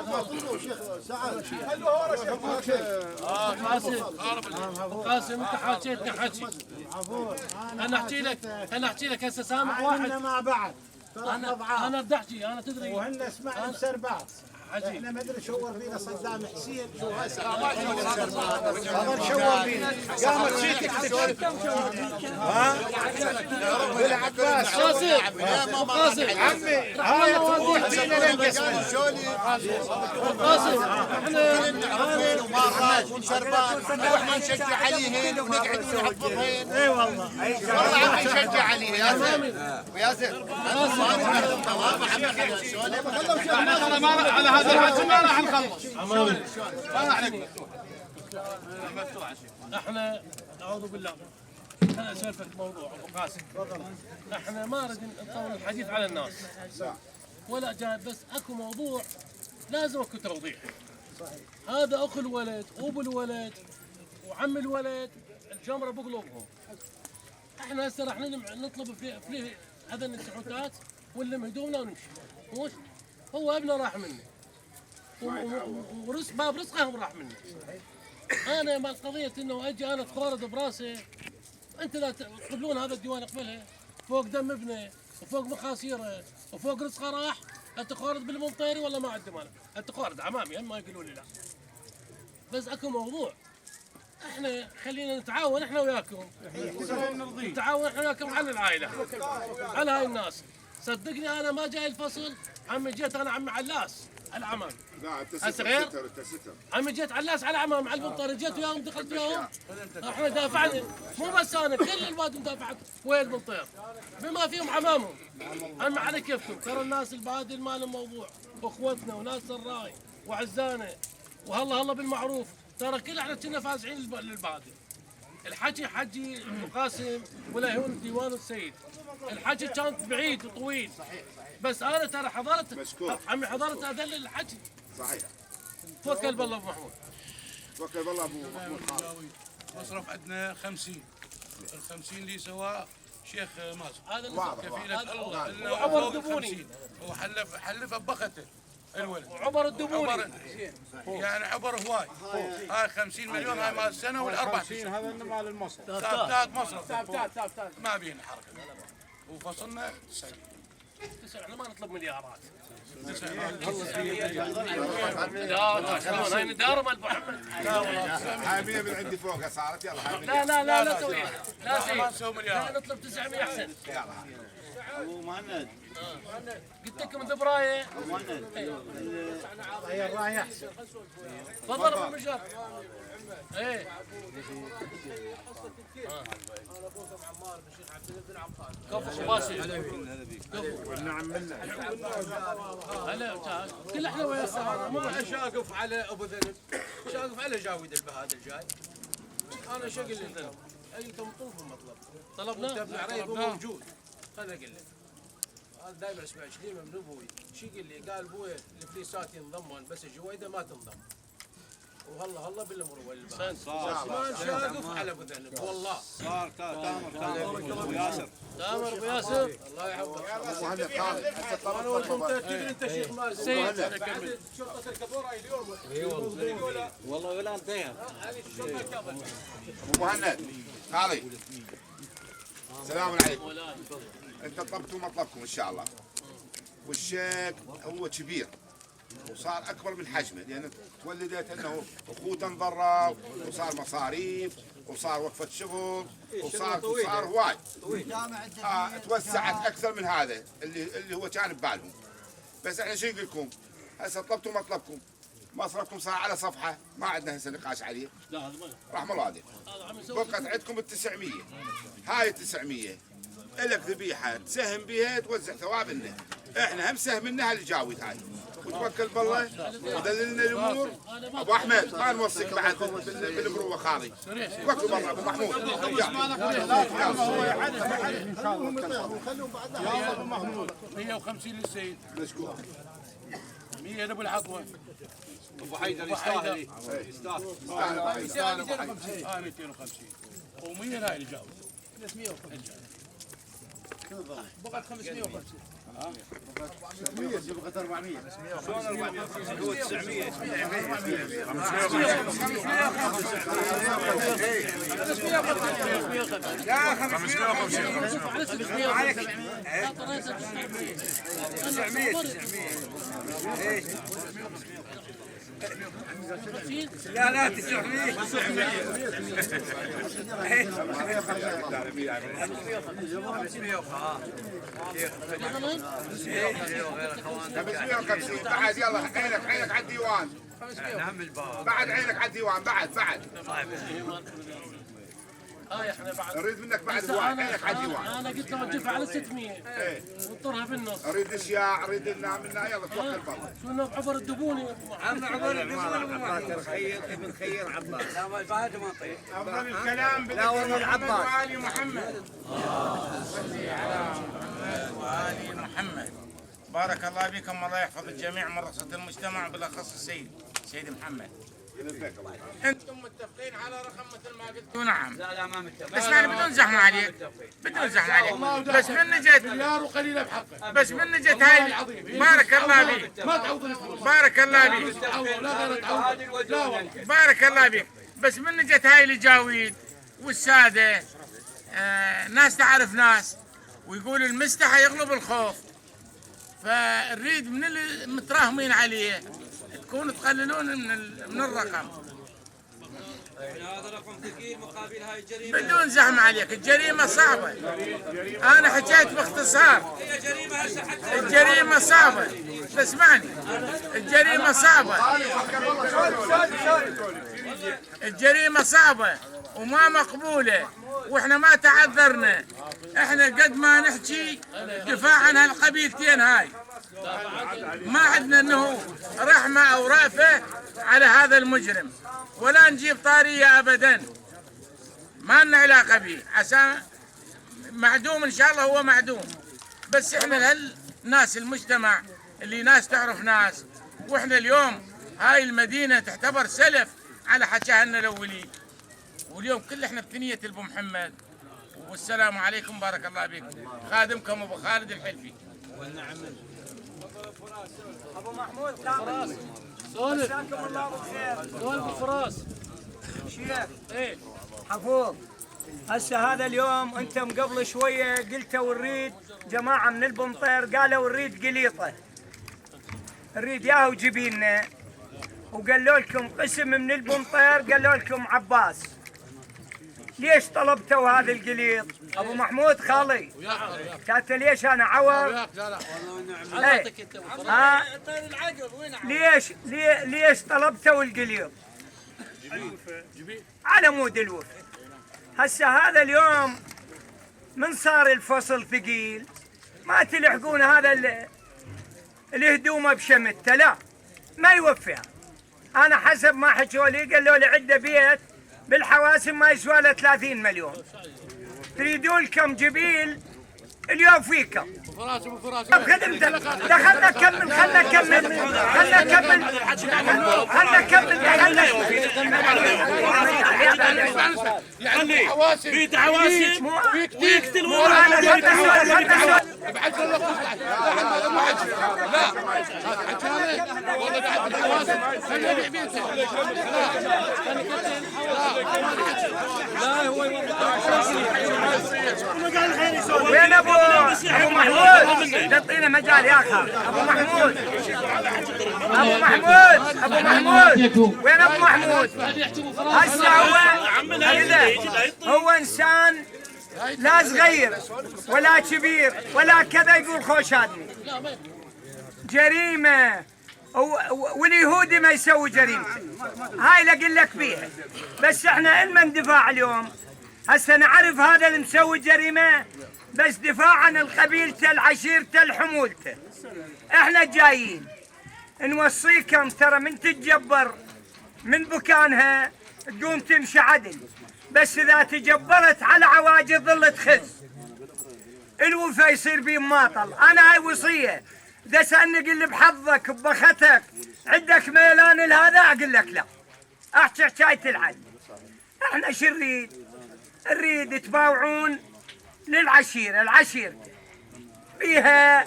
قاسم انت حكيتنا حكي. انا احكي لك هسه سامع واحد مع بعض انا بدي احكي انا تدري وهن اسمعني مسربات احنا ما ادري شور فينا صدام حسين شو هسه شور فينا قامت شيتك ها بالعباس قاسم عمي هاي تقول فينا ننقسم قاسم احنا ومارات وشربان واحنا نشجع عليهن ونقعد ونحفظهن. اي والله والله عم نشجع عليه ياسر على هذا الحكي ما راح نخلص. احنا اعوذ بالله انا اسولفك موضوع ابو قاسم. احنا ما نريد نطول الحديث على الناس ولا جاي، بس اكو موضوع لازم اكو توضيح. هذا اخو الولد وابو الولد وعم الولد الجمره بقلوبهم. احنا هسه راح نطلب في هذا السحوتات ونلم هدومنا ونمشي. مش هو ابنه راح منه ورزق باب رزقه راح منه. انا مع قضيه انه اجي انا اتخورد براسي. انت لا تقبلون هذا الديوان اقبلها فوق دم ابنه وفوق مخاصيره وفوق رزقه راح. اتخورد بالمنطيري ولا ما عندي مانع؟ اتخورد عمامي هم ما يقولوا لي لا. بس اكو موضوع احنا خلينا نتعاون احنا وياكم. نتعاون احنا وياكم على العائله على هاي الناس. صدقني انا ما جاي الفصل عمي جيت انا عمي علاس على عمامي. لا انت ستر انت ستر عمي جيت علاس على عمامي على المنطقه جيت وياهم دخلت وياهم. احنا دافعنا مو بس انا كل الواد مدافعت ويا المنطقه بما فيهم عمامهم. عمي على كيفكم ترى الناس البادل ما لهم موضوع واخوتنا وناس الراي وعزانه وهلا بالمعروف ترى كل احنا كنا فازعين للبادل. الحكي حجي قاسم ولا هون ديوان السيد. الحكي كان بعيد وطويل بس انا ترى حضرت عمي حضرت اذلل الحكي. صحيح. توكل بالله ابو محمود. توكل بالله ابو محمود. مصرف عندنا 50. ال50 اللي سواه شيخ مازن. هذا كفيلة الله. وعمر الدبوني. هو حلف ببخته الولد. وعمر الدبوني. يعني عبر هواي. هاي 50 مليون هاي مال السنه والاربع سنين. هذا مال المصرف. تاب مصرف. ما بينا حركه. وفصلنا 90. احنا ما نطلب مليارات. 90. لا شلون هاي نداره مال ابو محمد. لا والله هاي 100 من عندي فوقها صارت يلا هاي لا سوي ما نسوي مليار. لا نطلب 900 احسن. ابو مهند قلت لكم ذبرايه. هي الراي احسن. تفضل ابو المجر. ايه كفو باسل. والنعم منه. هلا كل احنا ويا السهره مو انا شاقف على ابو ذنب، شاقف على جاويد البهادل جاي. انا شو اقول لك؟ انتم طلبوا المطلب. طلبناه دفع عريب موجود. خليني اقول لك. انا دائما اسمع شليمه من ابوي، شو يقول لي؟ قال ابوي الفليسات ينضمون بس الجويده ما تنضم. وهلا بالمروه البهادل. ما شاقف على ابو ذنب والله. صار تامر وياسر. تامر ابو ياسر الله يحفظك. مهند خالد انا وانتم متاكدين انت شيخ مازن. سيد شرطه الكبوره اليوم. اي والله ولا انتهى. ابو مهند خالد السلام عليكم. انت طلبتوا مطلبكم ان شاء الله. والشيك هو كبير وصار اكبر من حجمه لان تولدت انه اخوته انضروا وصار مصاريف وصار وقفه شغل وصار هواي. توسعت اكثر من هذا اللي هو كان ببالهم. بس احنا شو نقول لكم؟ هسه طلبتوا مطلبكم مصرفكم صار على صفحه ما عندنا هسه نقاش عليه. لا هذا ما رحم الله عليك. بقت عندكم ال 900. هاي ال 900 الك ذبيحه تسهم بها توزع ثواب لنا. احنا هم سهمنا هالجاويد هاي وتوكل بالله ودللنا الامور. ابو احمد ما نوصيك بعد بالمروه خالي. توكل بالله ابو محمود. يا ابو محمود 150 للسيد. مشكور. 100 لابو العطوه. ابو حيدر يستاهل. يستاهل ابو حيدر. 250 و100 هاي الجاوز. 350 بقت 550. بقت 400. شلون 400 هو 900 لا 550 عليك 900 لا لا 900 550 بعد يلا عينك على الديوان بعد عينك على الديوان بعد احنا بعد اريد منك بعد هواي عينك على الديوان. انا قلت له وقفها على 600 وطرها بالنص. اريد اشياء اريد لنا منا يلا توكل برا. شنو بعبر الدبوني عم عبر الدبوني ابن خير عباس لا ما فهد ما طيب افضل الكلام لا والله العباس وآل محمد. اللهم صل على محمد وآل محمد. بارك الله بكم والله يحفظ الجميع من رخصة المجتمع بالاخص السيد محمد. انتم متفقين على رقم مثل ما قلت؟ نعم. لا ما متفق. بس يعني بدون زحمه عليك بدون زحمه عليك بس من نجت مليار وقليله بحقه بس من نجت هاي بارك الله بك ما تعوض الفلوس بارك الله بك لا غير تعوض لا والله بارك الله بك بس من نجت هاي الجاويد والساده ناس تعرف ناس ويقول المستحى يغلب الخوف فنريد من المتراهمين عليه تكونوا تقللون من الرقم. هذا رقم ثقيل مقابل هاي الجريمه بدون زحمه عليك الجريمه صعبه. انا حكيت باختصار الجريمه صعبه اسمعني الجريمه صعبه الجريمه صعبه وما مقبوله واحنا ما تعذرنا احنا قد ما نحكي دفاع عن هالقبيلتين هاي ما عندنا انه رحمه او رأفه على هذا المجرم ولا نجيب طاريه ابدا ما لنا علاقه به عسى معدوم ان شاء الله هو معدوم بس احنا الناس المجتمع اللي ناس تعرف ناس واحنا اليوم هاي المدينه تعتبر سلف على حكاها لنا الاولين واليوم كل احنا بثنيه ابو محمد والسلام عليكم بارك الله بكم خادمكم ابو خالد الحلفي. ابو محمود كامل سولف جزاكم الله بالخير سولف الفراس شيخ ايه حفوظ هسه هذا اليوم انتم قبل شويه قلتوا نريد جماعه من البنطير قالوا نريد قليطه نريد ياهو وجبينا وقالوا لكم قسم من البنطير قالوا لكم عباس ليش طلبتوا هذا القليط؟ ابو محمود خالي كانت ليش انا عور؟ ليش طلبتوا القليط؟ على مود الوفا. هسه هذا اليوم من صار الفصل ثقيل ما تلحقون هذا الهدومه بشمته لا ما يوفيها. انا حسب ما حكوا لي قالوا لي عنده بيت بالحواسم ما يسوى له 30 مليون تريدون لكم جبيل اليوم فيكم خلنا نكمل يعني في حواسم ويقتلون بعد الله لا والله بعد حواسم خلينا نبيع بيته لا هو وين ابو محمود؟ تعطينا مجال يا اخي ابو محمود وين ابو محمود؟ هسه هو انسان لا صغير ولا كبير ولا كذا يقول خوش هادني جريمه واليهودي ما يسوي جريمه هاي اللي اقول لك بيها. بس احنا إلما ندفاع اليوم هسه نعرف هذا اللي مسوي جريمه بس دفاع عن القبيلته العشيرته الحمولته. احنا جايين نوصيكم ترى من تتجبر من بكانها تقوم تمشي عدل بس اذا تجبرت على عواجل ظل تخز الوفا يصير بيه ماطل. انا هاي وصيه اذا سالني قل لي بحظك ببختك عندك ميلان لهذا اقول لك لا احكي حكايه العدل. احنا شو نريد؟ نريد تباوعون للعشيره بيها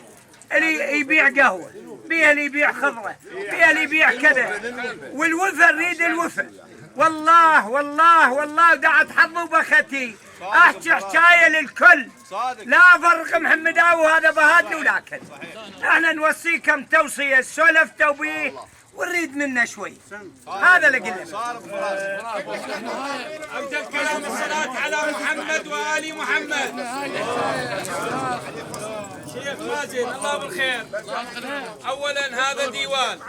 اللي يبيع قهوة، بيها اللي يبيع خضرة، بيها اللي يبيع كذا، والوفا نريد الوفا. والله والله والله قاعد حظوا بختي احكي حكايه للكل، لا فرق محمداوي وهذا بهادلي ولكن احنا نوصيكم توصيه سولفتوا بيه ونريد منه شوي، هذا اللي قلنا. ابدا الكلام الصلاه على محمد وال محمد. شيخ مازن الله بالخير. اولا هذا ديوان،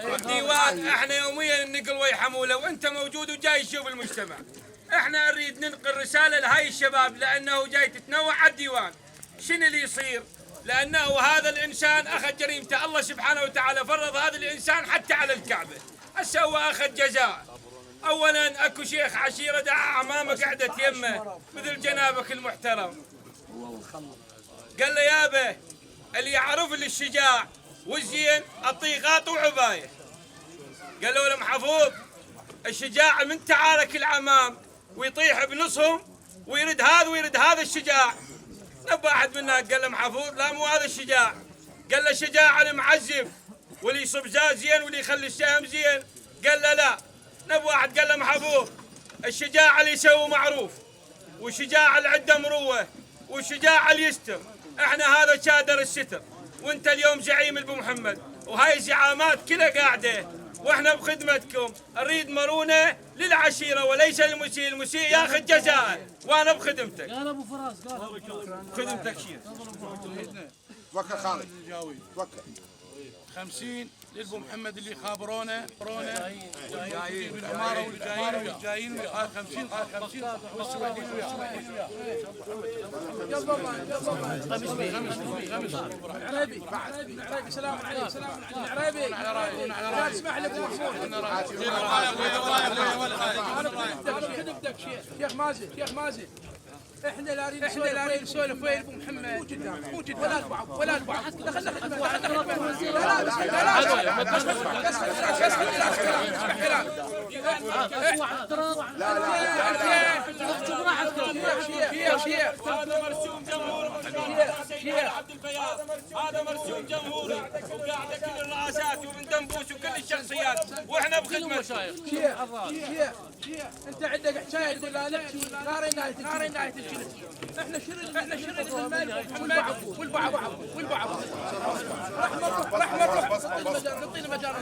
والديوان احنا يوميا نقل حموله، وانت موجود وجاي تشوف المجتمع. احنا نريد ننقل رساله لهاي الشباب لانه جاي تتنوع على الديوان. شنو اللي يصير؟ لانه هذا الانسان اخذ جريمته، الله سبحانه وتعالى فرض هذا الانسان حتى على الكعبه. هسه هو اخذ جزاء. اولا اكو شيخ عشيره دعا امامه قعدت يمه مثل جنابك المحترم، قال له يابا اللي يعرف لي الشجاع والزين اعطيه غاط وعبايه. قال له محفوظ الشجاع من تعارك العمام ويطيح بنصهم ويرد هذا ويرد هذا الشجاع. نبى احد منا قال له محفوظ لا مو هذا الشجاع، قال له الشجاع المعزف واللي يصب زاز زين واللي يخلي السهم زين. قال له لا. نبى واحد قال له محفوظ الشجاع اللي يسوي معروف، والشجاع اللي عنده مروه، والشجاع اللي يستر. احنا هذا شادر الستر، وانت اليوم زعيم ابو محمد، وهاي الزعامات كلها قاعده، واحنا بخدمتكم. نريد مرونه للعشيره وليس للمسيء، المسيء ياخذ جزاءه، وانا بخدمتك. قال ابو فراس قال خدمتك شيخ. وكل خالد وكل 50 لابو محمد اللي خابرونا والجايين بالعماره والجايين 50 بس عربي سلام عليكم. سلام عربي لا تسمح لي خدمتك شيخ مازن. احنا لا نريد نسولف وين ابو محمد، مو قدام ولا البعض دخلنا هذا مرسوم جمهور عبد البياض، هذا مرسوم جمهور وقاعده كل الرئاسات ومن دنبوس وكل الشخصيات، واحنا بخدمه. شيخ انت عندك حكايه تقول لا نحكي ناري نهايه الجلد. احنا شرد المال والبعض رحمه نعطينا مجال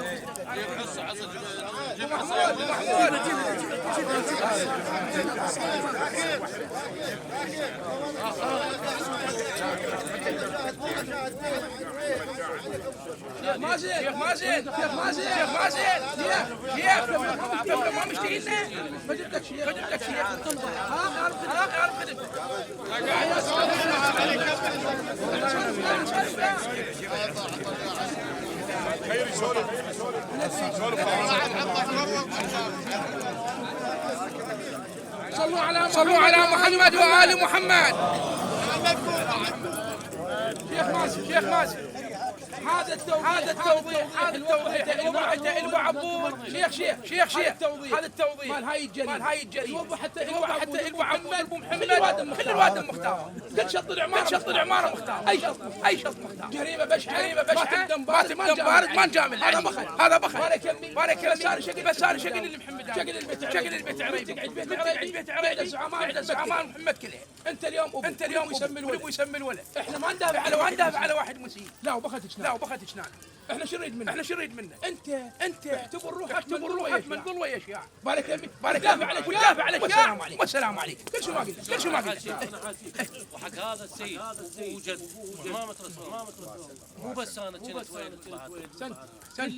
شيخ مازن ما مشتهي لنا فجبتك شيخ صلوا على محمد وآل محمد. شيخ مازن هذا التوضيح الابو عبود شيخ هذا التوضيح مال هاي الجريمه يوضح حتى الابو عبود كل الواد المختار، كل شط العماره مختار، اي شط مختار. جريمه بشعه ما تدم بارد ما نجامل. هذا بخل بارك الله صار شكل اللي محمد شكل البيت عريب تقعد بيت عريب زعمان محمد كله. انت اليوم يسمي الولد. احنا ما ندافع على واحد مسيء، لا وبختش نعم. احنا شريد منه. انت اعتبر روحك من ظلوه يا شيعة. بارك دافع عليك والسلام عليكم. كل شو ما قلت وحق هذا السيد وجد امامة رسول مو بس انا كنت وين كل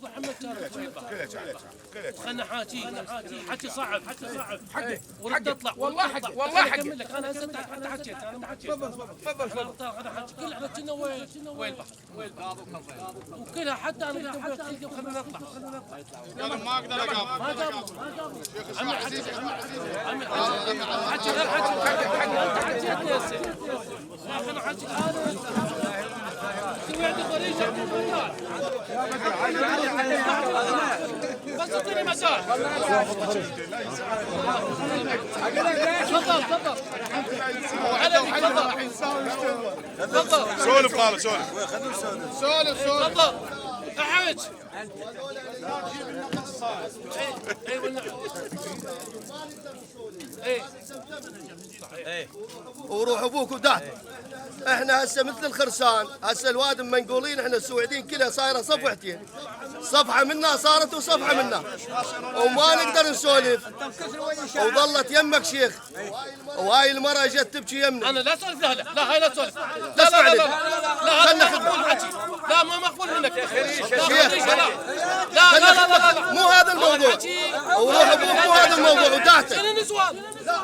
محمد كانت وين خلنا حكي صعب حقك ورد اطلع والله حقك انا هسه حتى حكيت انا ما حكيت. تفضل انا حكيت كل احنا كنا وين البعض وكلها حتى انا خلينا نطلع انا ما اقدر اقابل ما قابل عمي حكي حكيت لي هسه انا حكي انا سويت طريقه بس اعطيني مجال. تفضل تفضل. تفضل. سولف خالد سولف. سولف سولف. تفضل. احج. ايه وروح ابوك ودعت. احنا هسه مثل الخرسان، هسه الوادم منقولين، احنا السويدين كلها صايره صفحتين، صفحه منا صارت وصفحه منا، وما نقدر نسولف. وظلت يمك شيخ، وهاي المراه جت تبكي يمنا. انا لا اسولف. لا لا لا هاي لا تسولف. لا لا لا لا خلنا مقبول حكي. لا ما مقبول منك يا شيخ. لا لا لا لا مو هذا الموضوع. وروح ابوك مو هذا الموضوع ودعته. شنو النسوان؟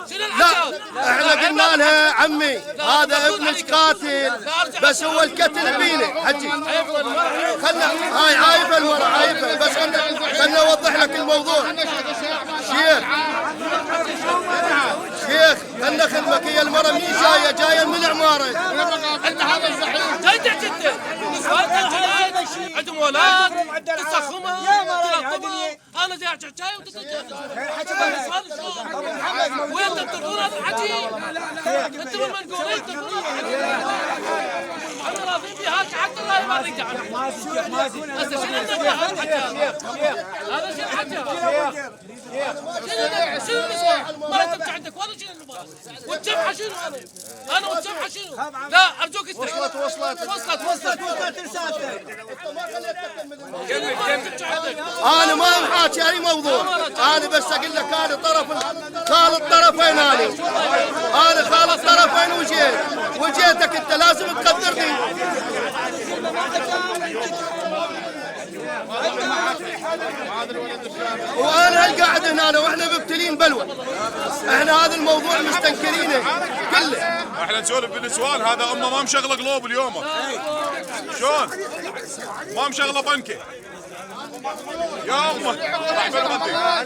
شنو لا احنا قلنا لها عمي هذا ابنك قاتل، بس هو القتل بينا حجي. خلنا هاي عايفه المرأة عايفه، بس خلنا اوضح لك الموضوع. شيخ خلنا خدمك. هي المرأة منين جايه من العمارة. انت هذا الزعيم جاي تحت عندهم اولاد تسخمها تلطمها. انا جاي احكي شاي وين تتركون هذا الحكي؟ انتم المنقولين تتركون هذا الحكي. انا راضي بهاك حتى الله يبارك عنك. هسه شنو انت هذا الحكي؟ هذا شنو الحكي؟ شنو النسوان؟ ما تبكي عندك ولا شنو النسوان؟ والجمحه شنو انا والجمحه شنو؟ لا ارجوك وصلت رسالتك. انا ما محاكي اي موضوع، انا بس اقول لك انا خالد طرفين. انا خالد طرفين وجيتك انت لازم تقدرني. وانا قاعد هنا واحنا مبتلين بلوى. احنا هذا الموضوع مستنكرينه كله. احنا نسولف بالنسوان. هذا امه ما مشغله قلوب اليوم. شلون؟ ما مشغله بنكه يا امه. راح بالمنطقه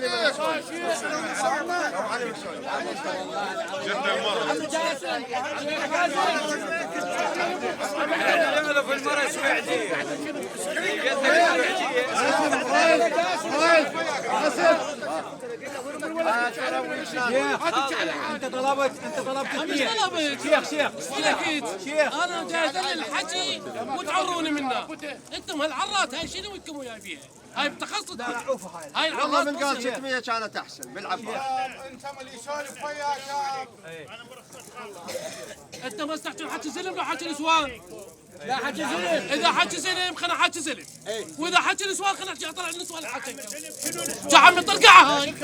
جد المرة. في المرة سويعدية. انت طلبت شيخ انا جاهز للحكي وتعروني منه. انتم هالعرات هاي شنو بدكم وياي فيها؟ هاي بتخصص هاي العرات. والله من قال 600 كانت احسن بالعفو. انت اللي يسولف وياك. انت ما استحتوا حكي زلم لو حكي نسوان. لا حكي زلم. اذا حكي زلم خلنا حكي زلم، واذا حكي نسوان خلنا نحكي. اطلع النسوان الحكي جا عمي طرقعها هاي.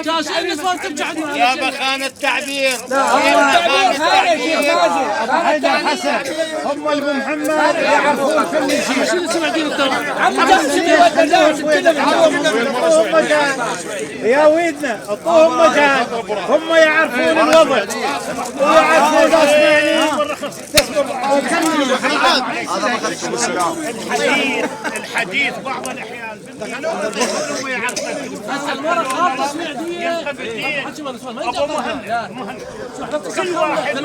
جاش النسوان ترجع عندنا يا بخان التعبير. هذا حسن هم ابو محمد يعرفون كل شيء. شنو سمعتين انت؟ يا ويدنا اعطوهم مجال، هم يعرفون الوضع ويعرفون الحديث بعض الاحيان هم يعرفون. هسه المرة خالصة سمعتيه ابو مهند كل واحد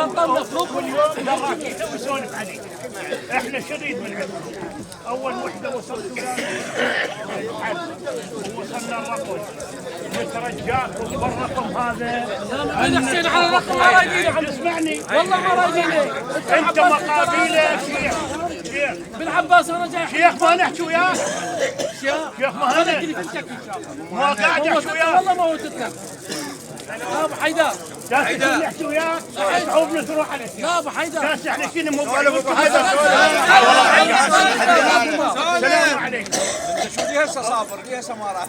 كل يوم دراكيته ويسولف عليه. احنا شريد من عندنا. اول وحده وصلت وصلنا الرقم نترجاكم بالرقم هذا. انا حسين على الرقم ما رايديني عم اسمعني والله ما رايديني. انت مقابيله شيخ بالعباس انا جاي. شيخ ما نحكي وياك. شيخ ما ما قاعد احكي وياك. والله ما وتتك. لا ابو حيدر جالس نحكي وياك صعوبنا تروح عليك. لا ابو حيدر جالس احنا شنو مو ابو حيدر. السلام عليكم. شو دي هسه صابر دي هسه مرة.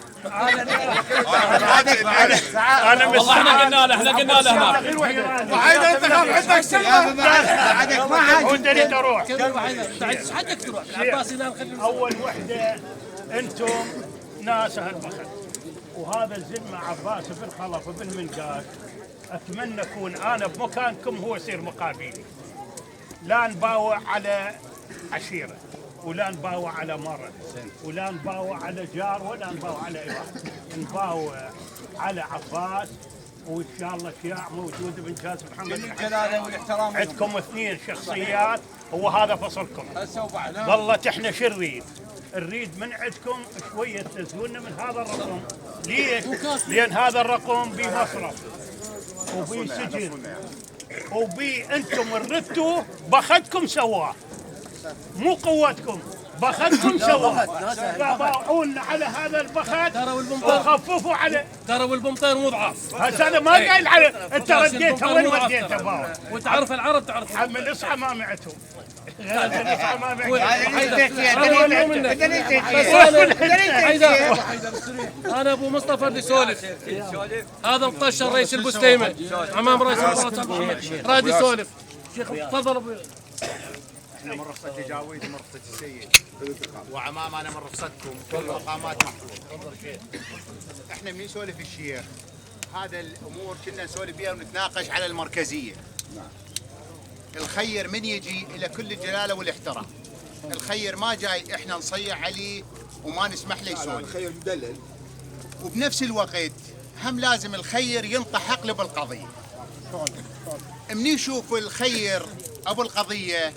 انا والله احنا قلنا له هناك. وحيد انت خاف عندك سلة. ما حد ودني اروح. ايش حدك تروح؟ العباس هنا نخلي. اول وحده انتم ناس اهل بخل، وهذا الزلمه عباس بن خلف بن منقاش. اتمنى اكون انا بمكانكم هو يصير مقابلي. لا نباوع على عشيره، ولا نباوع على مرض، ولا نباوع على جار، ولا نباوع على اي واحد. نباوع على عباس وان شاء الله اشياء موجوده بانجاز محمد الجلاله والاحترام. عندكم 2 شخصيات وهذا فصلكم. والله احنا شو نريد من عندكم شويه تنزلونا من هذا الرقم. ليش؟ لان هذا الرقم بيه مصرف وبيه سجن وبيه انتم ردتوا باخذكم سواه، مو قوتكم باخذكم سوا. باعونا على هذا البخت وخففوا على ترى والبمطير مو ضعاف. هذا ما قايل على انت رديته وين وديته باو. وتعرف العرب تعرف عم الاصحى ما معتهم. الاصحى ما معتهم. انا ابو مصطفى اللي سولف. هذا مطشر رئيس البستيمه امام رئيس البستيمه راد يسولف. شيخ تفضل ابوي. احنا من رخصة جاويد ومن رخصة السيد وعمام انا من رخصتكم كل المقامات محفوظة. احنا من نسولف الشيخ هذا الامور كنا نسولف بها ونتناقش على المركزية. الخير من يجي الى كل الجلالة والاحترام. الخير ما جاي احنا نصيح عليه وما نسمح له يسولف. الخير مدلل. وبنفس الوقت هم لازم الخير ينطح عقله بالقضية. من يشوف الخير ابو القضية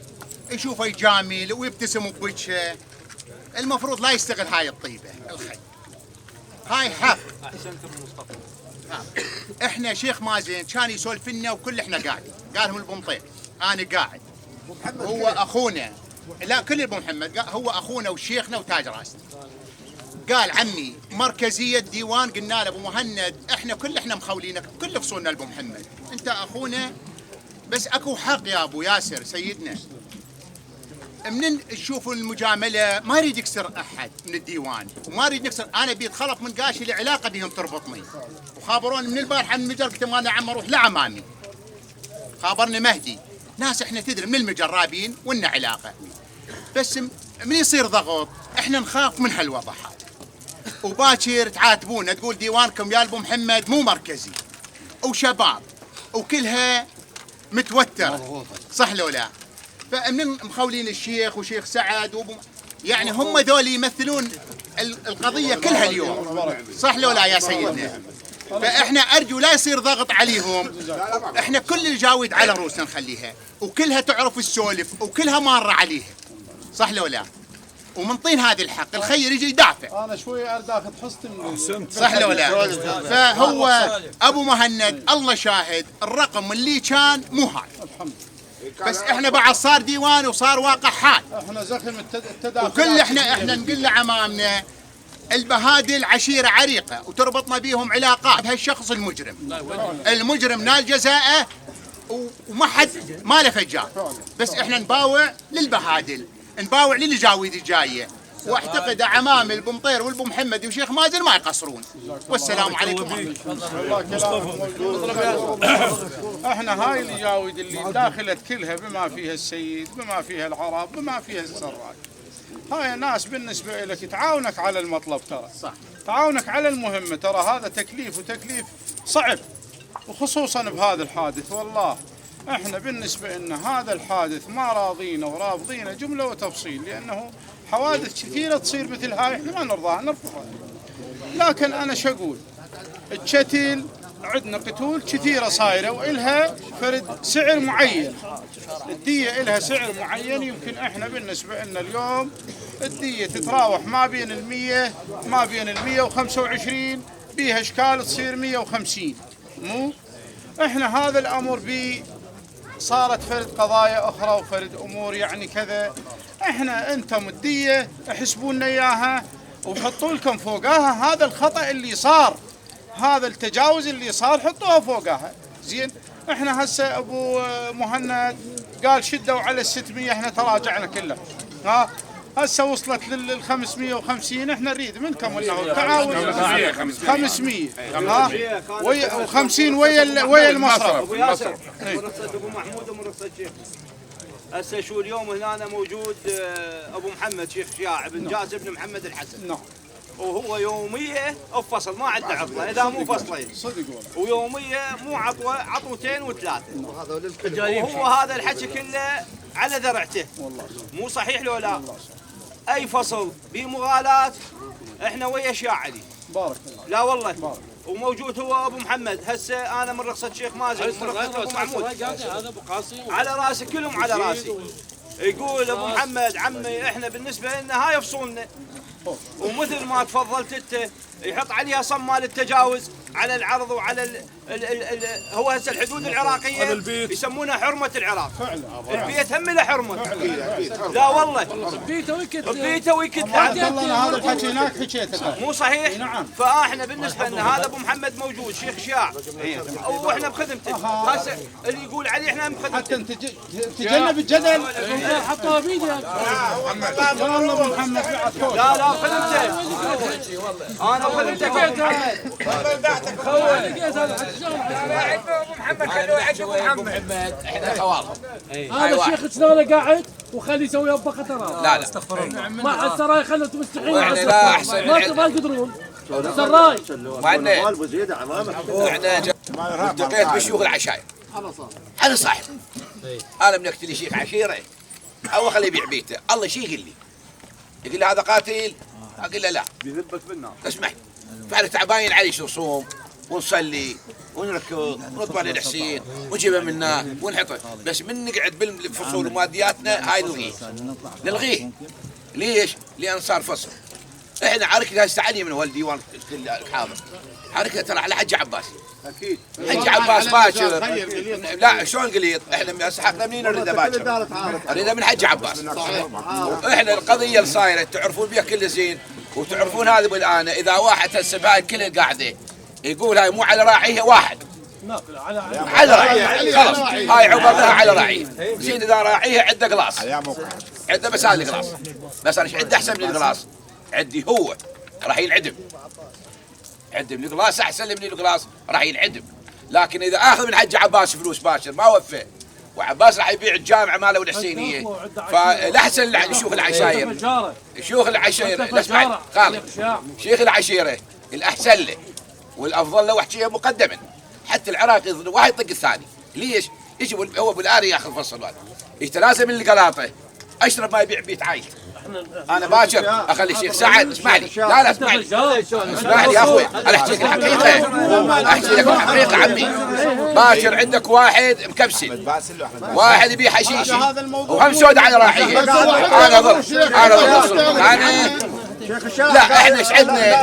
يشوفه يجامل ويبتسم بوجهه، المفروض لا يستغل هاي الطيبة. الخير هاي حق. احسنتم مصطفى. احنا شيخ مازن كان يسولف لنا وكل احنا قاعدين، قالهم البمطير انا قاعد هو اخونا، لا كل ابو محمد هو اخونا وشيخنا وتاج راسنا. قال عمي مركزية ديوان، قلنا له ابو مهند احنا مخولينك بكل فصولنا ابو محمد، انت اخونا بس اكو حق يا ابو ياسر سيدنا. من تشوفوا المجامله ما يريد يكسر احد من الديوان وما يريد نكسر. انا بيت خلف من قاشي لي علاقه بهم تربطني، وخابروني من البارحه من المجر قلت ما عم اروح لعمامي. خابرني مهدي ناس احنا تدري من المجرابين ولنا علاقه، بس من يصير ضغط احنا نخاف من هالوضع هذا. وباكر تعاتبونا تقول ديوانكم يا ابو محمد مو مركزي وشباب وكلها متوتره، صح لو لا؟ فمن مخولين الشيخ وشيخ سعد يعني هم ذول يمثلون القضيه كلها اليوم، صح لو لا يا سيدنا؟ فاحنا ارجو لا يصير ضغط عليهم. احنا كل الجاويد على روسنا نخليها وكلها تعرف السولف وكلها ماره عليها، صح لو لا؟ ومنطين هذه الحق الخير يجي يدافع. انا شوي اخذ حصتي من صح لو لا؟ فهو ابو مهند الله شاهد الرقم اللي كان مو هاي، بس احنا بعد صار ديوان وصار واقع حال. احنا زخم التداخل وكل احنا نقول لعمامنا البهادل عشيره عريقه وتربطنا بيهم علاقات بهالشخص المجرم نال جزاءه وما حد ما له فجار، بس احنا نباوع للبهادل، نباوع للجاويد الجايه، واعتقد عمام البمطير والبو محمد وشيخ مازن ما يقصرون. والسلام عليكم. احنا هاي الجاويد اللي داخلت كلها بما فيها السيد بما فيها العرب بما فيها السراج، هاي ناس بالنسبه لك تعاونك على المطلب، ترى صح تعاونك على المهمه، ترى هذا تكليف وتكليف صعب، وخصوصا بهذا الحادث. والله احنا بالنسبه لنا هذا الحادث ما راضينا ورافضينه جمله وتفصيل، لانه حوادث كثيره تصير مثل هاي احنا ما نرضاها نرفضها. لكن انا شو اقول؟ الشتيل عندنا قتول كثيره صايره والها فرد سعر معين، الديه الها سعر معين. يمكن احنا بالنسبه لنا اليوم الديه تتراوح ما بين ال100 ما بين ال125، بيها اشكال تصير 150. مو احنا هذا الامر بي صارت فرد قضايا اخرى وفرد امور يعني كذا، احنا انتم الديه احسبوا لنا اياها وحطوا لكم فوقاها هذا الخطا اللي صار، هذا التجاوز اللي صار حطوها فوقاها. زين احنا هسه ابو مهند قال شدوا على ال600، احنا تراجعنا كله، ها هسه وصلت لل550. احنا نريد منكم انه تعاون 500 ها و50 ويا المصرف. ابو ياسر مرصد ابو محمود ومرصد شيخ. هسه شو اليوم هنا موجود ابو محمد شيخ شياع بن جاسم بن محمد الحسن. نعم. وهو يوميه افصل ما عنده عطله اذا مو فصلين. صدق ويوميه مو عطوه عطوتين وثلاثه. وهو هذا الحكي كله على ذرعته. والله مو صحيح لو لا؟ اي فصل بمغالاة احنا ويا شياع علي. بارك الله. لا والله. وموجود هو ابو محمد. هسه انا من رخصه شيخ مازن ومن رخصه ابو محمود هذا ابو قاسم على راسي، كلهم على راسي. يقول ابو محمد عمي احنا بالنسبه لنا هاي فصولنا، ومثل ما تفضلت انت يحط عليها صمال التجاوز على العرض وعلى هو هسه الحدود العراقيه يسمونها حرمه العراق. البيت هم له حرمه. لا والله بيته ويكت بيته ويكت هذا الحكي هناك حكيته مو صحيح؟ نعم. فاحنا بالنسبه لنا هذا ابو محمد موجود شيخ شياع واحنا بخدمته. هسه اللي يقول عليه احنا بخدمته. حتى انت تجنب الجدل. حطوها بيدك. والله ابو محمد لا لا بخدمته. انا بخدمتك ابو محمد. احنا خوارهم. هذا الشيخ اسنانه قاعد وخليه يسوي بقى ترى. لا استغفر الله. ما السراي خلوا مستحيل. واحنا لا احسن ما تقدرون. السراي. واحنا التقيت بشيوخ العشاير. انا صاحب. انا من اقتلي شيخ عشيره او خليه يبيع بيته. الله شي يقول لي هذا قاتل. اقول له لا. بيذبك بالنار. اسمح فاحنا تعبانين عليش نصوم ونصلي ونركض ونطبع للحسين ونجيبه منه ونحطه، بس من نقعد بالفصول ومادياتنا هاي نلغيه. ليش؟ لأن صار فصل. احنا حركة استعاني من والديوان الحاضر. حركة ترى على حج عباس. اكيد. حج عباس باكر. لا شلون قليط؟ احنا حقنا منين نريده باكر؟ نريده من حج عباس. احنا القضية اللي صايرة تعرفون بها كل زين وتعرفون هذا بالآن. إذا واحد هسه باين كل القاعدة يقول هاي مو على راعيها واحد. على راعيها خلاص. هاي عقبها على راعيها. زين إذا راعيها عنده قلاص. عنده بس هذا القلاص. بس أنا عنده أحسن من القلاص. عندي هو راح ينعدم. عندي من القلاص أحسن من القلاص راح ينعدم. لكن إذا آخذ من حج عباس فلوس باشر ما وفى. وعباس راح يبيع الجامعة ماله والحسينية. فالأحسن شيوخ العشاير. شيوخ العشاير اسمعني خالد. شيخ العشيرة الأحسن له والأفضل له واحكيها مقدما. حتى العراق واحد يطق الثاني. ليش؟ يجي هو بالآري ياخذ فصل واحد. يتلازم من القلاطة. أشرب ما يبيع بيت عايش. أنا باكر أخلي الشيخ سعد اسمع لي. لا اسمع لي. اسمع لي يا أخوي أنا أحكي لك الحقيقة. أحكي لك الحقيقة عمي. باكر عندك واحد مكبسل. واحد يبيع حشيشي وهم سود على راحيه. أنا ضد. لا احنا ايش عندنا؟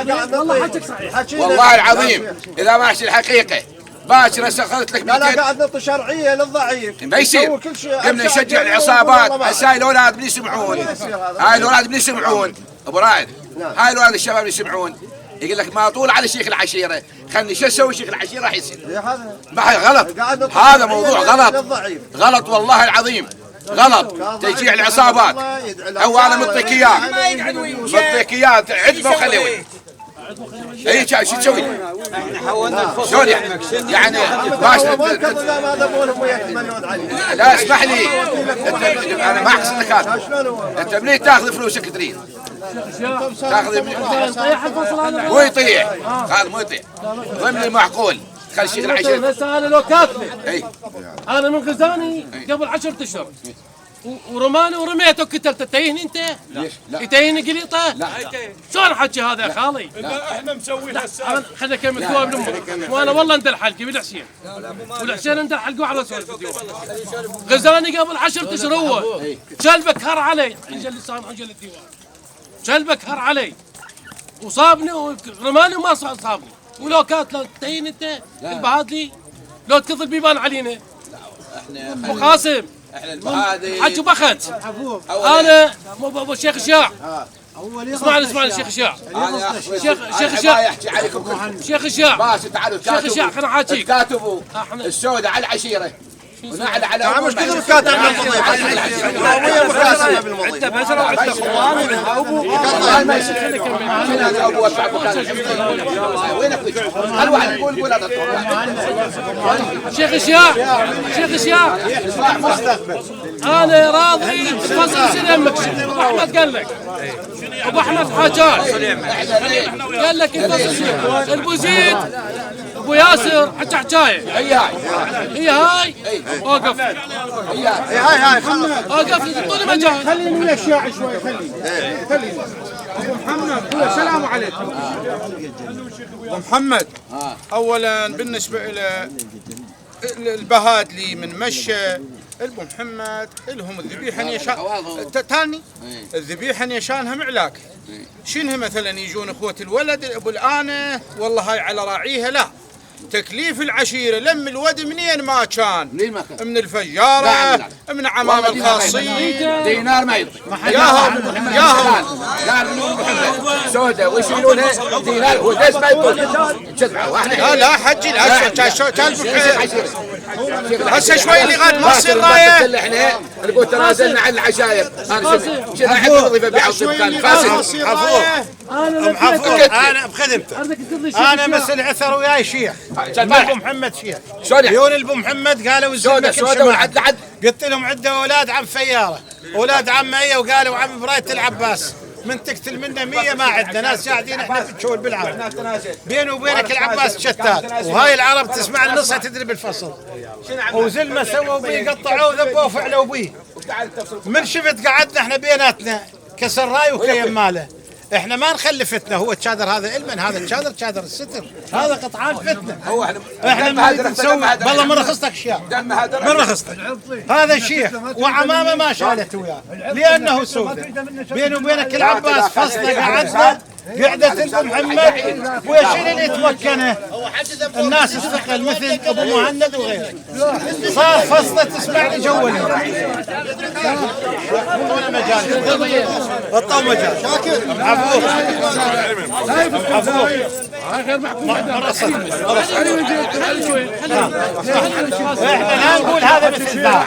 والله العظيم اذا ما احكي الحقيقه باكر استخدمت لك 200. لا قاعد نعطي شرعيه للضعيف. ما يصير. قمنا نشجع العصابات. هسه هاي الاولاد من يسمعون. هاي الاولاد من يسمعون ابو رائد. هاي الاولاد الشباب اللي يسمعون يقول لك ما طول على شيخ العشيره. خلني شو اسوي شيخ العشيره راح يصير. ما غلط. هذا موضوع غلط. غلط والله العظيم. غلط. تشجيع العصابات. هو انا مطيك اياه. مطيك اياه عدمه وخليه. اي شو تسوي؟ احنا حولنا الفصل. شلون يعني باش لا اسمح لي انا ما اقصد لك هذا. انت منين تاخذ فلوسك تريد؟ تاخذ مو يطيح. هذا مو يطيح. ضمن المعقول. خلي الشيخ العشير. هسه انا لو كاتله انا من غزاني قبل 10 اشهر ورماني ورميته وكتلته. تهيني انت؟ ليش؟ لا يتهيني قليطه؟ لا شلون حكي هذا يا خالي؟ احنا مسوين هسه. خليني اكمل ثواب لامك. وانا والله اندر حلقي بالحسين. والحسين اندر حلقه على سوالف الديوان. غزاني قبل 10 اشهر هو. كلبك هر علي. انجل لسان انجل الديوان. كلبك هر علي. وصابني ورماني وما صابني. ولو كانت لو تهيني انت البهادلي لو تكذب بيبان علينا. احنا ابو قاسم احنا البهادي حكوا بخت. انا ابو شيخ شاع. اسمعني شيخ شاع. شيخ شاع يحكي عليكم كلكم. شيخ شاع باش تعالوا شيخ شاع خليني احاكيك. كاتبوا السوداء على العشيره ونعلى على مش كثر كاتب عن المضيف. انت بزرع عندك اخوان ابو ما يصير. هذا ابو وينك هل واحد يقول هذا شيخ شاع انا راضي فصل سنه يمك ابو احمد قال لك ابو احمد حاجات قال لك الفصل البوزيد ابو ياسر حتى حجايه هي هاي اوقف هاي اوقف طول مجال خليني ويا الشياع شوي خليني ابو محمد السلام عليكم ابو محمد اولا بالنسبه الى البهادلي من مشى ابو محمد لهم الذبيحه يشان تاني الذبيحه يشانها معلاك شنها مثلا يجون اخوه الولد ابو الانه والله هاي على راعيها لا تكليف العشيره لم الود منين ما كان من الفجاره من عمام الخاصين دينار ما يطلق ياهم سوداء ويشيلونها دينار هو ديس ما يطلق لا حجي كان هسه شوي اللي غاد ما تصير رايه احنا نقول تنازلنا عن العشاير انا شنو حق وظيفه بعض كان فاسد انا بخدمته انا مسألة عثر وياي شيخ ابو محمد شيخ عيون ابو محمد قالوا الزلمه قلت لهم عنده اولاد عم فياره اولاد عم مية وقالوا عم برايه العباس من تقتل منا 100 ما عندنا ناس قاعدين احنا بنشول بالعرب بيني وبينك العباس شتات وهاي العرب تسمع النص تدري بالفصل وزلمه سووا بيه قطعوه ذبوه وفعلوا بيه من شفت قعدنا احنا بيناتنا كسراي وكيم ماله احنا ما نخلفتنا هو الشادر هذا علما هذا الشادر شادر الستر هذا قطعان فتنه احنا ما نسوي والله من رخصتك اشياء من رخصتك هذا الشيخ وعمامه ما شالت وياه لانه سودة بيني وبينك العباس فصله قعدنا قعدة ابو محمد ويشيل اللي يتمكنه الناس استقل مثل ابو مهند وغيره صار فصله تسمع لي جولي ولا مجال غطوا مجال عفوك عفوك احنا لا نقول هذا مثل ذا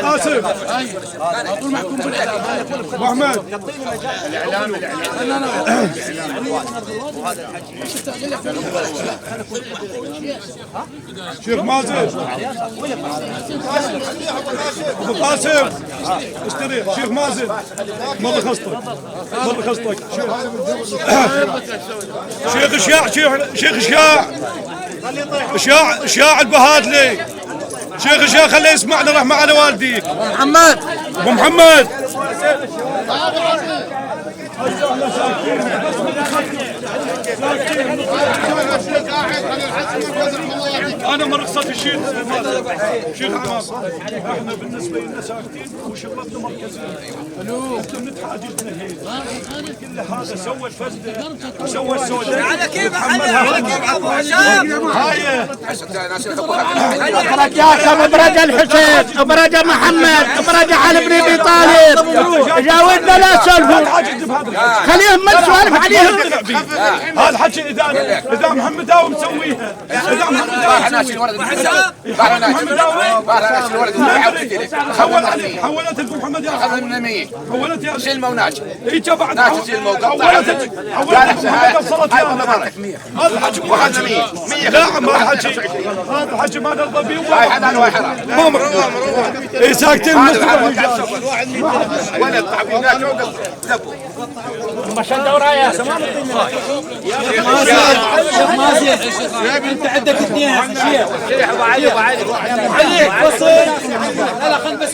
قاسم ابو احمد شيخ مازن ابو قاسم اشتري شيخ مازن ما بخصتك شيخ اشياع اشياع البهادلي شيخ اشياع خليه يسمعنا رحمه على والديك ابو محمد انا من رخصة الشيخ عمام احنا بالنسبه لنا ساكتين وشغلتنا مركزيه انتم نتحاججنا هيك كل هذا سوى الفزده وسوى السوداء على كيف ابو هشام هاي ابرج ياسر ابرج الحسين ابرج محمد ابرج علي بن ابي طالب جاوبنا لا سولفوا خليهم من سوالف عليهم هذا الحكي اذا محمد داوم مسويها اذا محمد حولت ابو محمد يا اخذ من 100 حولت يا سلمه وناجي اي بعد ناس سلمه وقطع حولت وصلت يا هذا الحكي واخذ 100 لا ما الحكي هذا الحكي ما نرضى به هاي حدا وهي حرام ماما اي ساكتين ولد تعبينات ذبوا ما شدوا رايه شيخ مازن انت عندك اثنين شيخ ابو علي عليك فصل لا خل بس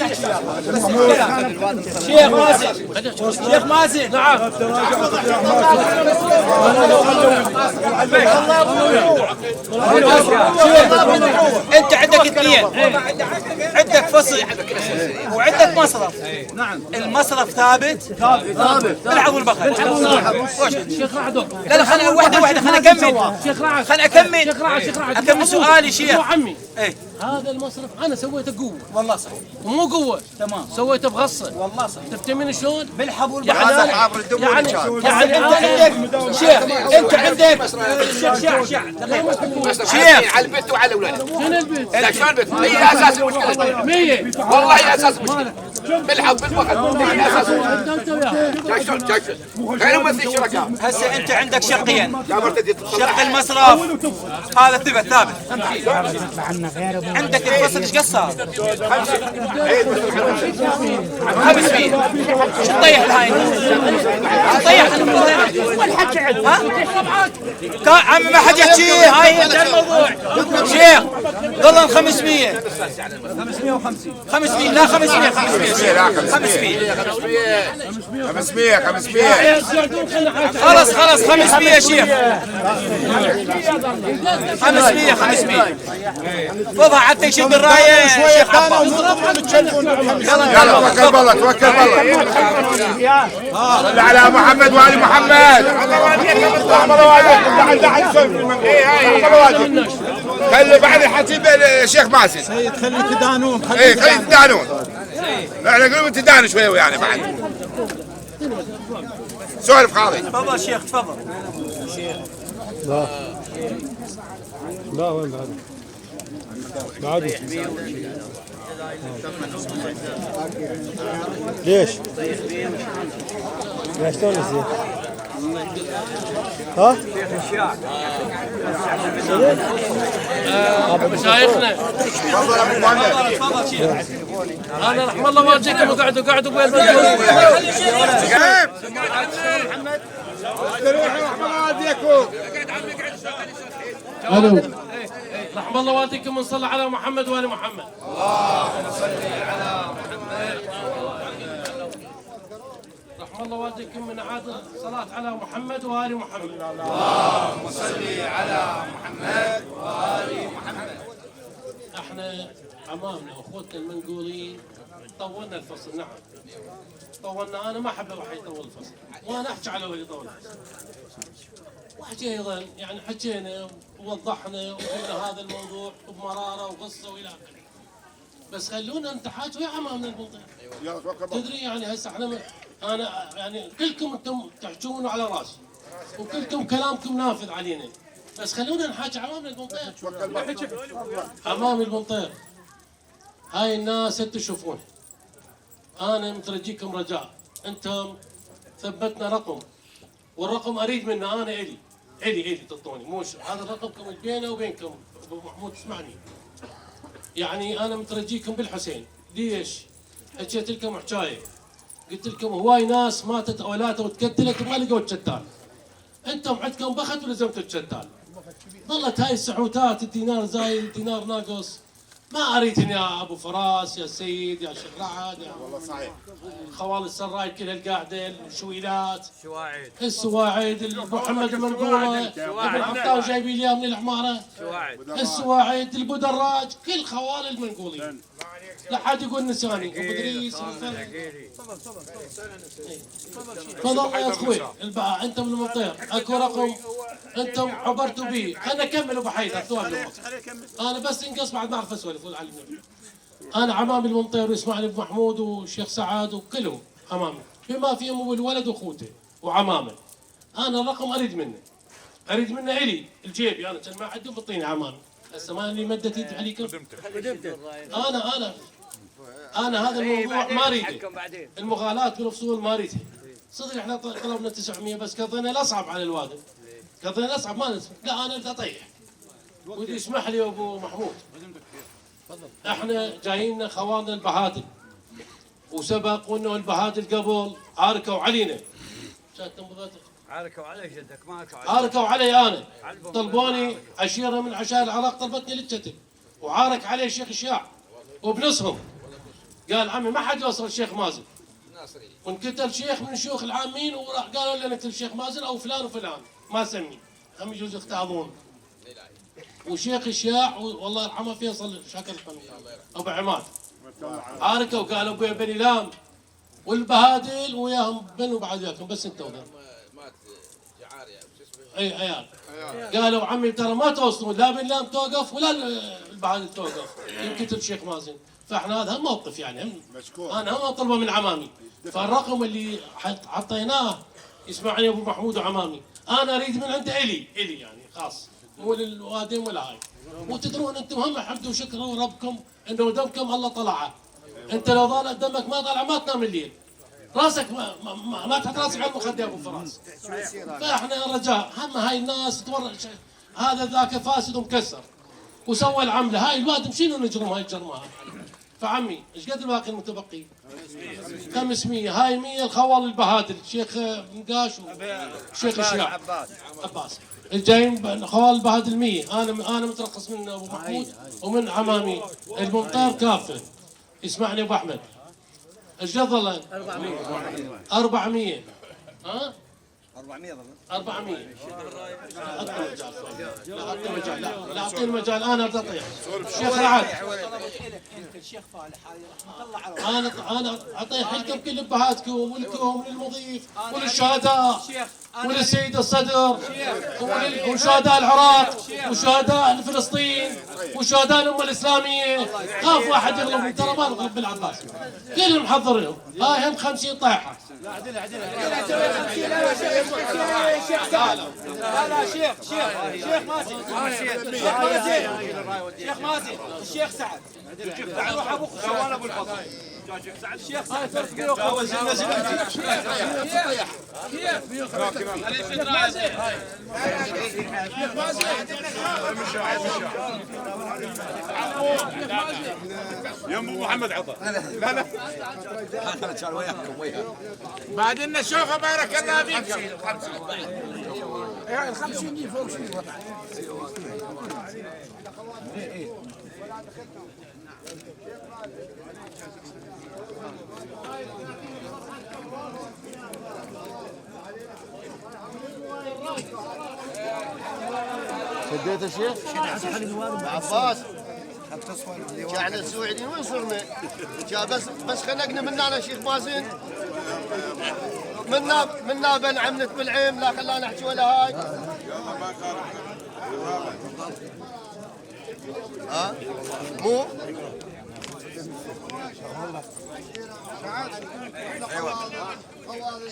شيخ مازن نعم انت عندك اثنين عندك فصل وعندك مصرف نعم المصرف ثابت العب والبخل شيخ رعدو لا خلينا واحده خلينا اكمل شيخ رعد خلينا اكمل سؤالي شيخ عمي هذا المصرف انا سويته قوه والله صح ومو قوه تمام سويته بغصه والله صح تفتهمين شلون؟ بالحب والبخل يعني انت عندك شيخ على البيت وعلى الاولاد شنو البيت؟ لا شلون البيت؟ هي اساس المشكله 100 والله هي اساس المشكله بالحب بالفخر على اساس خير ممثل الشركاء. هسه انت عندك شقين، شق المصرف هذا ثابت. عندك الفصل ايش قصر؟ 500. شو تطيح الهاي؟ عمي ما حد يحكي، هاي الموضوع. شيخ ظل 500 لا 500 خلاص 500 شيخ 500 فضها حتى يشد الرايه شيخ عباس. يلا توكل بالله توكل بالله. صل على محمد وآل محمد. خلي بعد الحسيب الشيخ مازن. سيد خلي تدانون. خلي تدانون. احنا نقول تدانوا شويه ويانا بعد. سولف خالي. تفضل شيخ تفضل. لا وين بعد ليش تونس ها مشايخنا تفضل شيخ. انا رحم الله والديكم وقعدوا بين الو رحم الله والديكم ونصلي على محمد وآل محمد. اللهم صل على محمد. رحم الله والديكم من عاد الصلاة على محمد وآل محمد. اللهم صل على محمد وآل محمد. احنا عمامنا واخوتنا المنقولين طولنا الفصل. نعم طولنا. انا ما احب واحد يطول الفصل وانا احكي على ولي يطول الفصل. وحكي ايضا يعني حكينا ووضحنا وقلنا هذا الموضوع بمراره وقصه والى اخره. بس خلونا نتحاكوا يا عمامنا المنطقه. تدري يعني هسه احنا انا يعني كلكم انتم تحجون على راسي وكلكم كلامكم نافذ علينا. بس خلونا نحاكي عمامنا المنطقه. عمام المنطقه هاي الناس انتم تشوفونها. انا مترجيكم رجاء. انتم ثبتنا رقم والرقم اريد منه انا الي تعطوني موش هذا رقمكم بينه وبينكم. ابو محمود اسمعني يعني انا مترجيكم بالحسين. ليش؟ حكيت لكم حكايه قلت لكم هواي ناس ماتت اولادها وتقتلت وما لقوا الشتال. انتم عندكم بخت ولزمتوا الشتال. ظلت هاي السحوتات الدينار زايد الدينار ناقص. ما اريدهن يا ابو فراس يا سيد يا شيخ رعد يا والله صحيح. خوال السراي كلها القاعده الشويلات السواعد محمد المنقوره ابن حطاو جايبين لي من الحماره السواعد البدراج كل خوال المنقولين. لا حد يقول نساني ابو ادريس تفضل يا اخوي الباء. انتم من المنطقه اكو رقم انتم عبرتوا به. خلينا نكمل ابو حيدر انا بس انقص بعد ما اعرف اسولف والعلم. انا عمامي المنطقه واسماعيل ابو محمود والشيخ سعاد وكلهم عمامي بما فيهم ابو الولد واخوته وعمامه. انا الرقم اريد منه الي الجيبي. انا كان ما عندي بطيني عمامي. هسه ما اني مدت ايدي عليكم. انا هذا الموضوع ما اريده. المغالاة بالفصول ما اريدها. صدق احنا طلبنا 900 بس قضينا الاصعب على الوادم. قضينا الاصعب ما نسمع. لا انا بدي اطيح. ودي اسمح لي يا ابو محمود. احنا جايين خواننا البهادل وسبق وانه البهادل قبل عاركوا علينا. عاركوا علي جدك ما عاركوا علي انا. طلبوني عشيره من عشائر العراق طلبتني للقتل وعارك علي الشيخ الشياع وبنصهم. قال عمي ما حد يوصل الشيخ مازن. وانقتل شيخ من شيوخ العامين وراح قالوا لنا نقتل الشيخ مازن او فلان وفلان ما سمي. هم يجوز يختارون. وشيخ الشياع والله يرحمه فيصل شاكر ابو عماد عاركوا وقالوا ابويا بني لام والبهادل وياهم بنوا بعد وياكم بس انتوا مات جعاري اي عيال. قالوا عمي ترى ما توصلون لا بن لام توقف ولا البهادل توقف يمكن الشيخ مازن. فاحنا هذا موقف يعني انا هم طلبه من عمامي. فالرقم اللي حطيناه يسمعني ابو محمود وعمامي. انا اريد من عنده الي يعني خاص مو للوادم ولا هاي. وتدرون انتم هم حمدوا وشكروا ربكم انه دمكم الله طلعه انت لو ضال دمك ما طالع ما تنام الليل، راسك ما تحط راسك على المخده يا ابو فراس. فاحنا رجاء هم هاي الناس هذا ذاك فاسد ومكسر وسوى العمله، هاي الواد شنو نجرم هاي الجرمه. فعمي ايش قد الباقي المتبقي؟ 500. هاي 100 الخوال البهادل الشيخ نقاش والشيخ الشياع عباس الجايين خوال البهادل 100. انا مترخص من ابو محمود ومن عمامي الممطار كافه. اسمعني ابو احمد ايش قد ظل؟ 400. ها؟ 400. لا اعطي مجال، لا اعطي المجال، انا بدي اطيح. الشيخ رعد انا اطيح لكم كل ابهاتكم ولكم وللمضيف وللشهداء وللسيد الصدر وشهداء العراق وشهداء فلسطين وشهداء الامه الاسلاميه. خاف واحد يغلب، ترى ما نغلب بالعباس، كلهم محضرينهم. هاي هم 50 طايحه. لا شيخ مازن الشيخ سعد روح ابوك شوال ابو الفضل الشيخ سعد 3 كيلو يوم ابو محمد عطى. لا لا كان وياكم بعدين نشوفه بارك الله فيكم. ال 50 دي فوق شيء شديت يا شيخ؟ عباس احنا السويدين وين صرنا؟ بس خنقنا منا انا شيخ مازن منا بن عملت بالعيم لا خلانا نحكي ولا هاي. ها؟ مو؟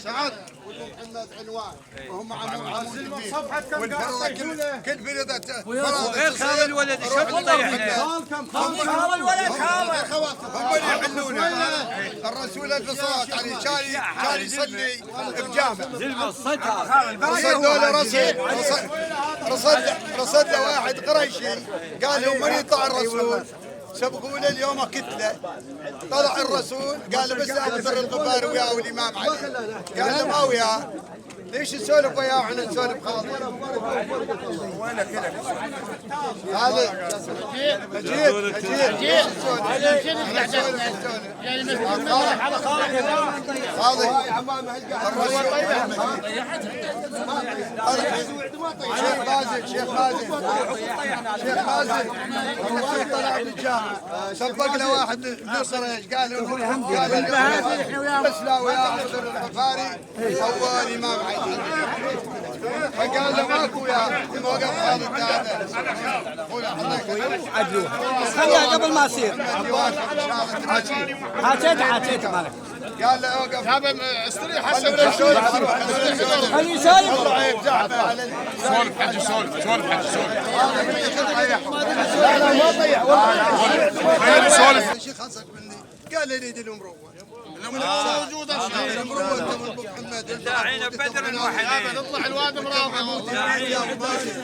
سعد محمد عنوان وهم عمود صفحة كم كل فريضة غير خال الولد شو بتطيحنا؟ خال الولد هم اللي يحلونا. الرسول الصلاة عليه كان يصلي بجامع رصدوا له رصد له واحد قريشي قال له من يطلع الرسول سبقوا له اليوم كتله. طلع الرسول قال له بس اكثر الغبار وياه والامام علي. قال له ما وياه ليش نسولف وياه وحنا نسولف خلاص. وينك هنا هذا اجيب شيخ مازن طلع بالجامع سبق له واحد نصر ايش قال له بس لا وياه الغفاري هو الامام علي. فقال له ماكو يا موقف هذا هذا خليها قبل ما يصير حاجته مالك. قال له اوقف استريح حسب خليه يسولف سولف حجي سولف حجي سولف. لا ما طيح خليه يسولف. الشيخ خلصك مني قال لي يريد المروه موجود المروه محمد داعين بدر وحدين نطلع الواد مراقب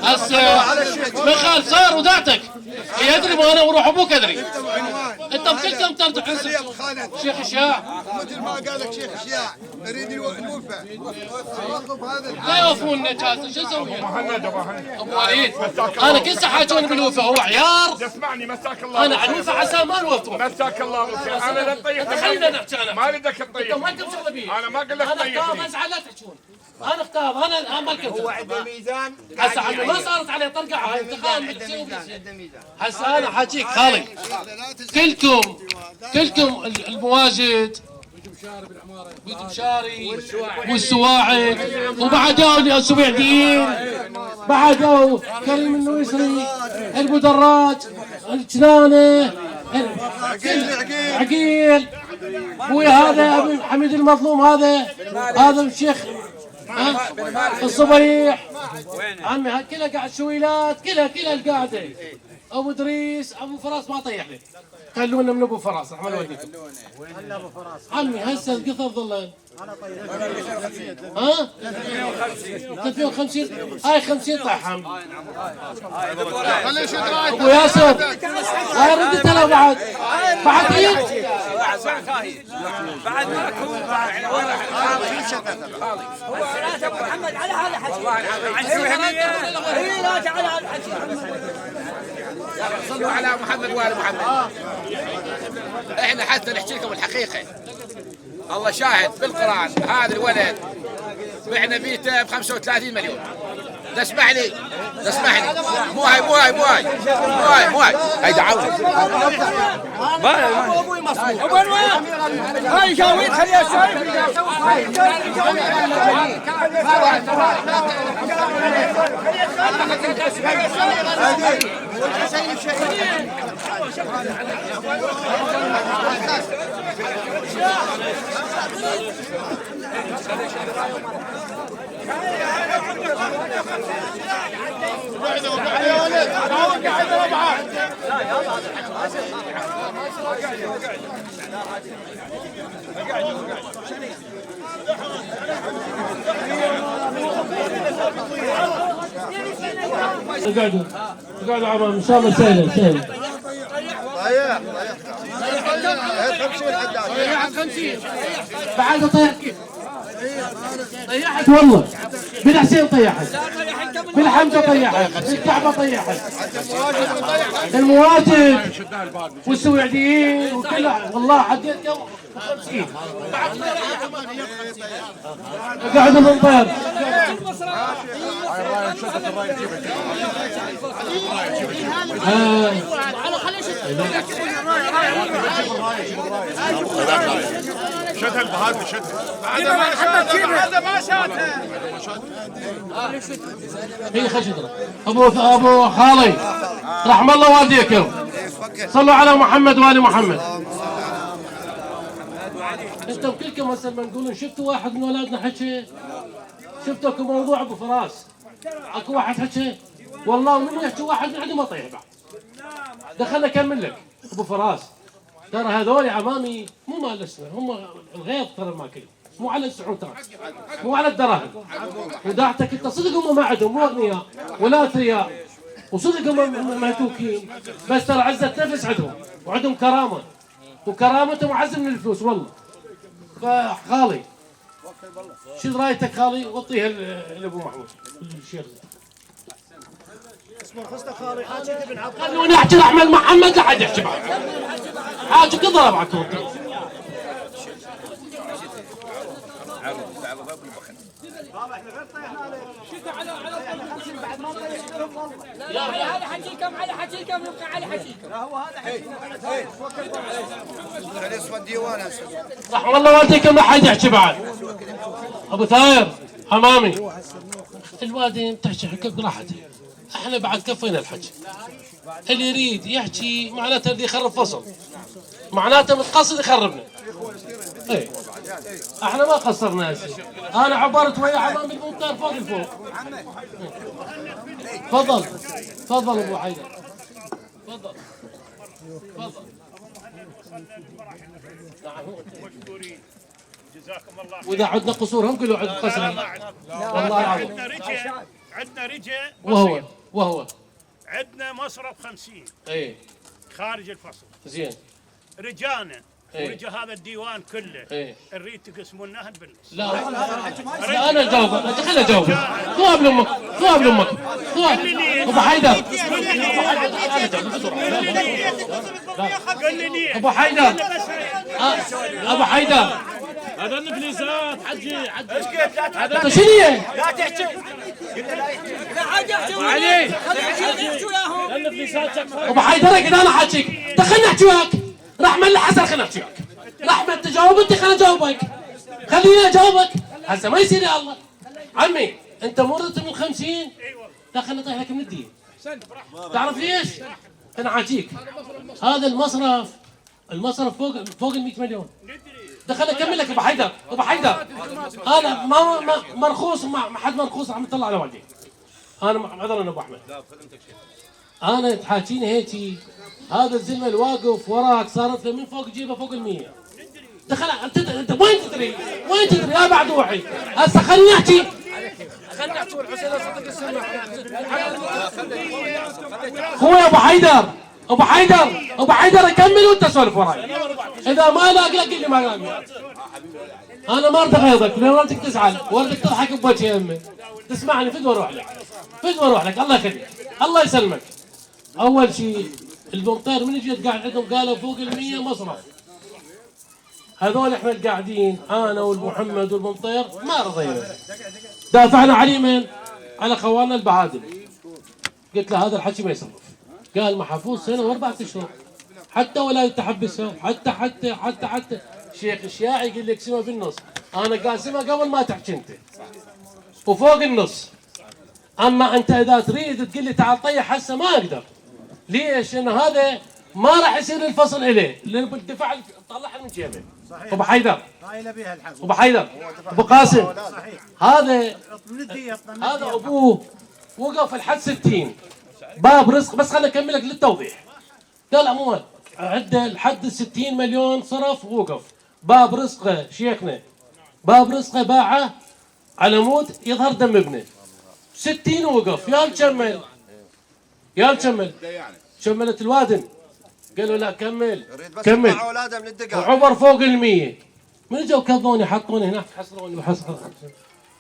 هسه مخال صار ودعتك يدري ما انا وروح ابوك ادري انت بكلكم ترجع شيخ الشياع مثل ما قال لك شيخ الشياع نريد الوفاء لا يوفون جاسم شو اسوي؟ ابو وليد انا كل ساعه حاجوني بالوفاء هو عيار. اسمعني مساك الله انا على الوفاء عسى ما نوفر. مساك الله بالخير. انا لا تطيح خلينا نحكي انا ما اريدك تطيح. انتم ما لكم شغله بي. انا ما قلت لك انا اختار ازعل لا تحكون. انا اختار انا ما لكم هو عنده ميزان هسه عمي ما صارت عليه طرقعه هاي انتقام هسه انا حاجيك خالي كلكم المواجد والدمشاري والسواعد وبعدوا السويعديين بعدوا كريم النويسري المدرج الجنانه عقيل وهذا ابن حميد المظلوم هذا الشيخ الصبيح عمي هاي كلها قاعد شويلات كلها القاعده ابو ادريس ابو فراس ما طيح لي خلونا من ابو فراس رحمه الله والديكم. عمي هسه القطر ظلان ها 350 هاي 50 طايح حامل ابو ياسر هاي ردت له بعد ايد بعد ماكو محمد على هذا حكي والله العظيم لا تعال على الحكي صلوا على محمد وآل محمد. احنا حتى نحكي لكم الحقيقة، الله شاهد بالقرآن، هذا الولد بعنا بيته ب 35 مليون. تسمح لي مو هاي هاي دعوة ابوي مصروف هاي جاويد خليها شايف اقعدوا عمام ان شاء الله سهله طيح 50 بعد طيح طيحت والله بالحسين طيحت بالحمزه طيحت بالكعبه طيحت المواجد والسويعديين وكلها والله عديت كم 50 قاعد المنطر شدها البهادي شدها هذا ما شاتها هي خشدره ابو خالي رحم الله والديكم صلوا على محمد وآل محمد. انتم كلكم هسه لما نقولون شفتوا واحد من اولادنا حكي شفتوا اكو موضوع ابو فراس اكو واحد حكي والله من يحكي واحد من عندهم اطيح بعد دخلنا اكمل لك ابو فراس ترى هذول عمامي مو مال الاسمه هم الغيظ ترى الماكل مو على السعود ترى مو على الدراهم وداعتك انت صدق هم ما عندهم مو اغنياء ولا اثرياء وصدق هم مهتوكين بس ترى عزه نفس عندهم وعندهم كرامه وكرامتهم اعز من الفلوس والله. فخالي شو رايتك خالي وطيها لابو محمود الشيخ اسمه خصته خالي حاجه ابن عبد الله خلوني احكي احمد محمد لا حد يحكي معك حاجك اضرب عكم على حكيكم يبقى على حكيكم لا هو هذا رحم الله والديكم ما حد يحكي بعد. ابو ثاير حمامي الوادي تحكي حكي براحته احنا بعد كفينا الحكي اللي يريد يحكي معناته اللي يخرب فصل معناته متقصد يخربنا. ايه احنا ما قصرنا هسه انا عبرت ويا حمامي المنكر فوق الفوق. تفضل ابو حيدر تفضل واذا عندنا قصور هم كله عند قصر والله العظيم عندنا رجع وهو عندنا مصرف 50 ايه خارج الفصل زين رجانا ورجا هذا الديوان كله نريد تقسمونها بالنص. لا انا اجاوبك خليني اجاوبك ذوب لامك ابو حيدر ابو حيدر هذا النفليسات حجي هذا شنو هي؟ لا تحكي لا عاد يحكوا ابو حيدر اذا انا حاجيك دخلنا احكي وياك رحمه اللي حصل خليني احكي وياك رحمه تجاوب انت خليني اجاوبك خليني اجاوبك هسه ما يصير يا الله عمي انت مرت من 50 لا خليني اطيح لك من الدين تعرف ليش؟ انا حاجيك هذا المصرف فوق ال 100 مليون دخل اكمل لك ابو حيدر انا ما مرخوص ما حد مرخوص رحمه الله على والديك انا عذرا ابو احمد انا تحاكيني هيك. هذا الزلمه الواقف وراك صارت له من فوق جيبه فوق ال100. دخل انت وين تدري؟ وين تدري؟ يا بعد روحي هسه خليني احكي. خليني احكي والحسين صدق السمع. هو يا ابو حيدر ابو حيدر يكمل وانت سولف وراي. اذا ما لاقي قل لي ما لاقي. انا ما اريد اغيظك، لا ولدك تزعل، ولدك تضحك بوجه امي. تسمعني فد واروح لك. الله يخليك، الله يسلمك. اول شيء البمطير من جيت قاعد عندهم قالوا فوق ال100 مصرف. هذول احنا القاعدين انا والمحمد والبمطير ما رضينا. دافعنا عليه من؟ على خوالنا البعادل. قلت له هذا الحكي ما يصرف. قال محفوظ سنه و4 اشهر. حتى ولا تحبسها، حتى شيخ الشياعي يقول لي اقسمها بالنص. انا قاسمها قبل ما تحكي انت. وفوق النص. اما انت اذا تريد تقول لي تعال طيح هسه ما اقدر. ليش؟ لانه هذا ما راح يصير الفصل اليه، لانه بالدفاع طلعها من جيبه. ابو حيدر ابو حيدر ابو قاسم هذا ابوه وقف الحد 60 باب رزق. بس خليني اكمل لك للتوضيح. قال عموما عنده الحد 60 مليون صرف ووقف. باب رزقه شيخنا باب رزقه باعه على مود يظهر دم ابنه 60 ووقف. يا كمل شملت الوادم. قالوا لا كمل وعبر فوق ال100. من اجوا كذوني حطوني هناك حصروني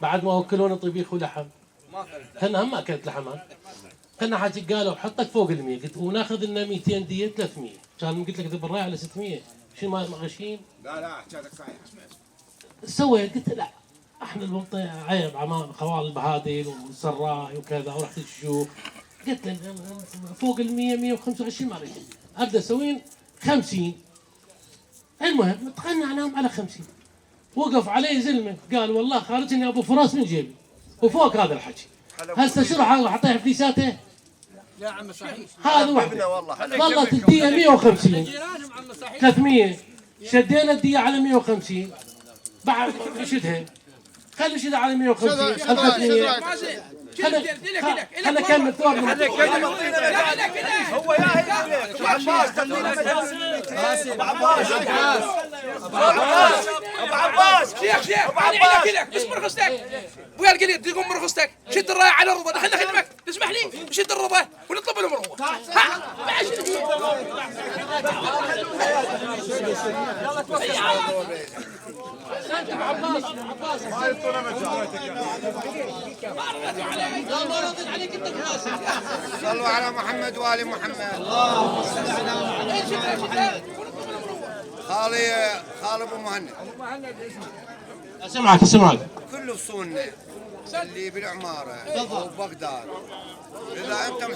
بعد ما وكلوني طبيخ ولحم. انا هم ما اكلت لحم. كنا حاجي قالوا حطك فوق ال100. قلت وناخذ لنا 200 ديه 300. كان قلت لك بالراي على 600. شو ما غشيم؟ لا حكيتك صحيح. سويت قلت لا احنا البمطير عيب عمام خوال البهادل والسراي وكذا ورحت الشيوخ. قلت له فوق ال100 125 ما اريد. ابدا اسوين 50. المهم تقنعناهم على 50. وقف علي زلمه قال والله خارجني ابو فراس من جيبي وفوق هذا الحكي. هسه شو راح اعطيه فليساته؟ يا عم صحيح هذا وحده ظلت الديه 150 300. شدينا الديه على 150 بعد شدها. خلي شدها على 150 300. خلنا نكمل ثور. هو يا ابو عباس شيخ انا لك اسمع رخصتك. ابويا القليل تقوم برخصتك. شد الرايه على الرضا. دخلنا خدمك تسمح لي نشد الرضا ونطلب لهم الرضا. صلوا على محمد وآل محمد. خالي ابو مهند. اسمعك كل فصولنا اللي بالعماره وبغداد اذا انتم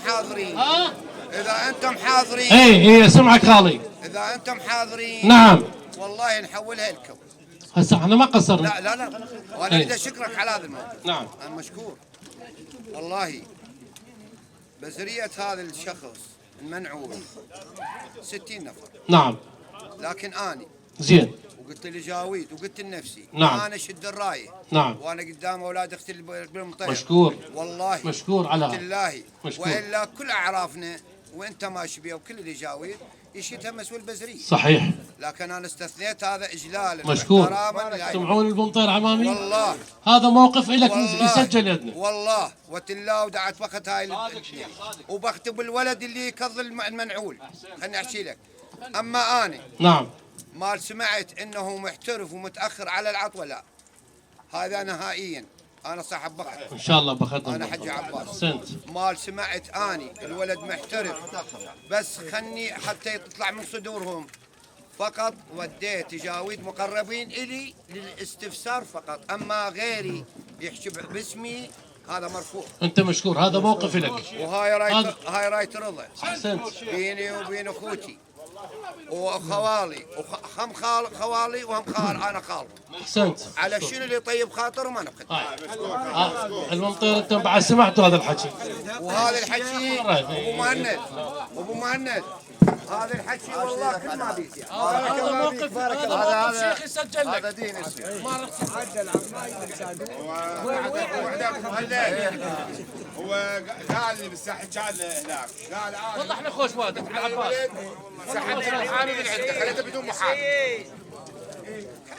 حاضرين اي اسمعك خالي. اذا انتم حاضرين نعم والله نحولها لكم. هسه احنا ما قصرنا. لا وانا اريد اشكرك على هذا الموضوع. نعم انا مشكور والله. بزرية هذا الشخص المنعول 60 نفر. نعم لكن اني زين وقلت لجاويد وقلت لنفسي نعم انا شد الرايه. نعم وانا قدام اولاد اختي بالمطير. مشكور والله مشكور على هذا. بالله مشكور. والا كل اعرافنا وانت ماشي بيه وكل اللي جاويد يشيلها مسؤول بزريه. صحيح. لكن انا استثنيت هذا اجلالا مشكور. سمعون البمطير عمامي. والله هذا موقف لك يسجل يدنا. والله وتلا ودعت وقت هاي وبختم الولد اللي يكظ المنعول. خليني احكي لك. اما انا نعم ما سمعت انه محترف ومتاخر على العطوه. لا هذا نهائيا. انا صاحب بخت ان شاء الله بخدم. انا حجي عباس. احسنت. ما سمعت اني الولد محترف بس خلني حتى يطلع من صدورهم. فقط وديت جاويد مقربين الي للاستفسار فقط. اما غيري يحكي باسمي هذا مرفوع. انت مشكور. هذا موقف لك. وهاي رايت رضا. احسنت. بيني وبين اخوتي وخوالي خوالي وهم انا خال. احسنت. على شنو اللي يطيب خاطرهم انا بخدمه. الممطير انت بعد سمعتوا هذا الحكي. وهذا الحكي ابو مهند هذا الحكي والله كل ما بيك هذا موقف هذا شيخ يسجل لك. هذا دين الشيخ. ما رحت عدل هو قال لي بالساحه كان هناك قال وضح لي خوش وادك العباس سحبني محامي من عنده خليته بدون محامي.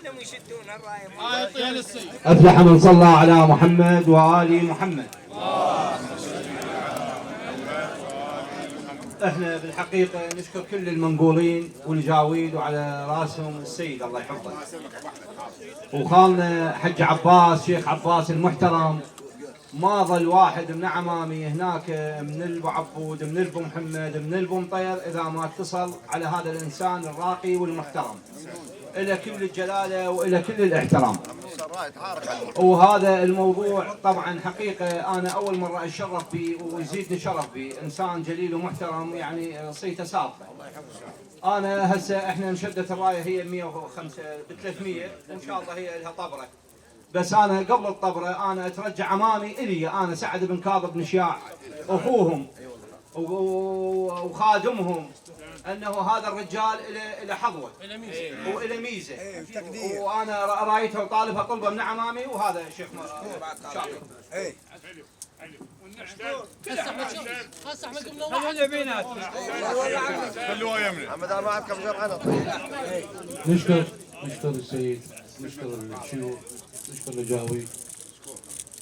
خلهم يشدون الرايه. أفلح من صلى على محمد وآل محمد. احنا بالحقيقة نشكر كل المنقولين والجاويد وعلى راسهم السيد الله يحفظه وخالنا حج عباس شيخ عباس المحترم. ما ظل واحد من عمامي هناك من البو عبود من البو محمد من البو مطير اذا ما اتصل على هذا الانسان الراقي والمحترم الى كل الجلاله والى كل الاحترام. وهذا الموضوع طبعا حقيقه انا اول مره اتشرف به ويزيدني شرف به، انسان جليل ومحترم يعني صيته سابقه. انا هسه احنا انشدت الرايه هي 105 ب 300 وان شاء الله هي لها طبره. بس انا قبل الطبره انا اترجى عمامي الي انا سعد بن كاظم بن شياع اخوهم وخادمهم انه هذا الرجال له حظوه وله ميزه وانا رايتها وطالبها طلبه من عمامي وهذا شيخ شاكر. هسه احنا قمنا واحد بينات خلوها يمني محمد انا معكم شرعنا. نشكر السيد نشكر الشيوخ نشكر الجاويد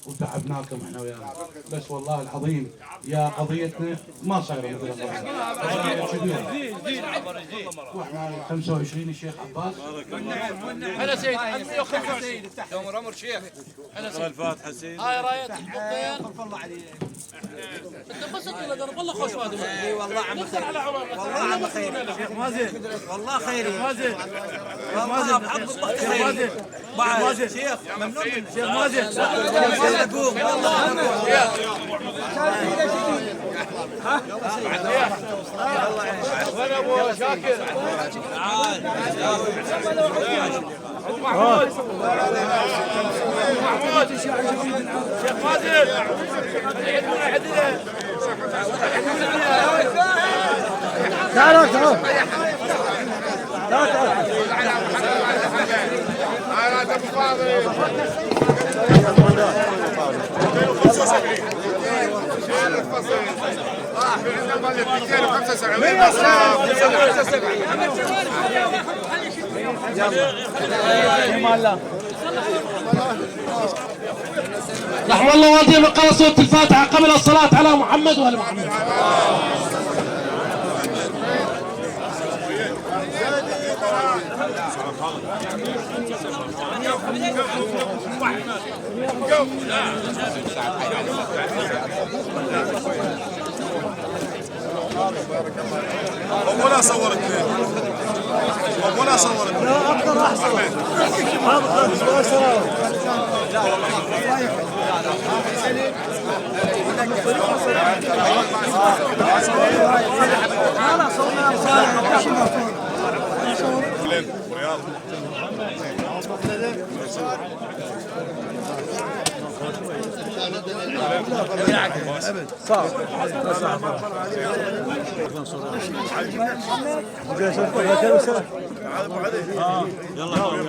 وتعبناكم احنا ويانا، بس والله العظيم يا قضيتنا ما صايره مثل قضيه كبيره. واحنا 25 الشيخ عباس. هلا سيد 105 عمر عمر شيخ. هلا سيد الفاتحه سيد. هاي رايه البطير. الله عليك. انت بس تقول والله خوش وادي. اي والله عم خير. والله عم خير. شيخ مازن. والله خيري. مازن. والله بحب الله خير. مازن. بعد شيخ ممنون منك. شيخ مازن. قوم وين ابو شاكر؟ تعال محمود شيخ مازن تعالوا تعالوا انا ابو فاضل 275 رحم الله والديهم وقرأ سورة الفاتحة قبل الصلاة على محمد وآل محمد. ولا صورت ولا صورت لا اقدر احصل يلا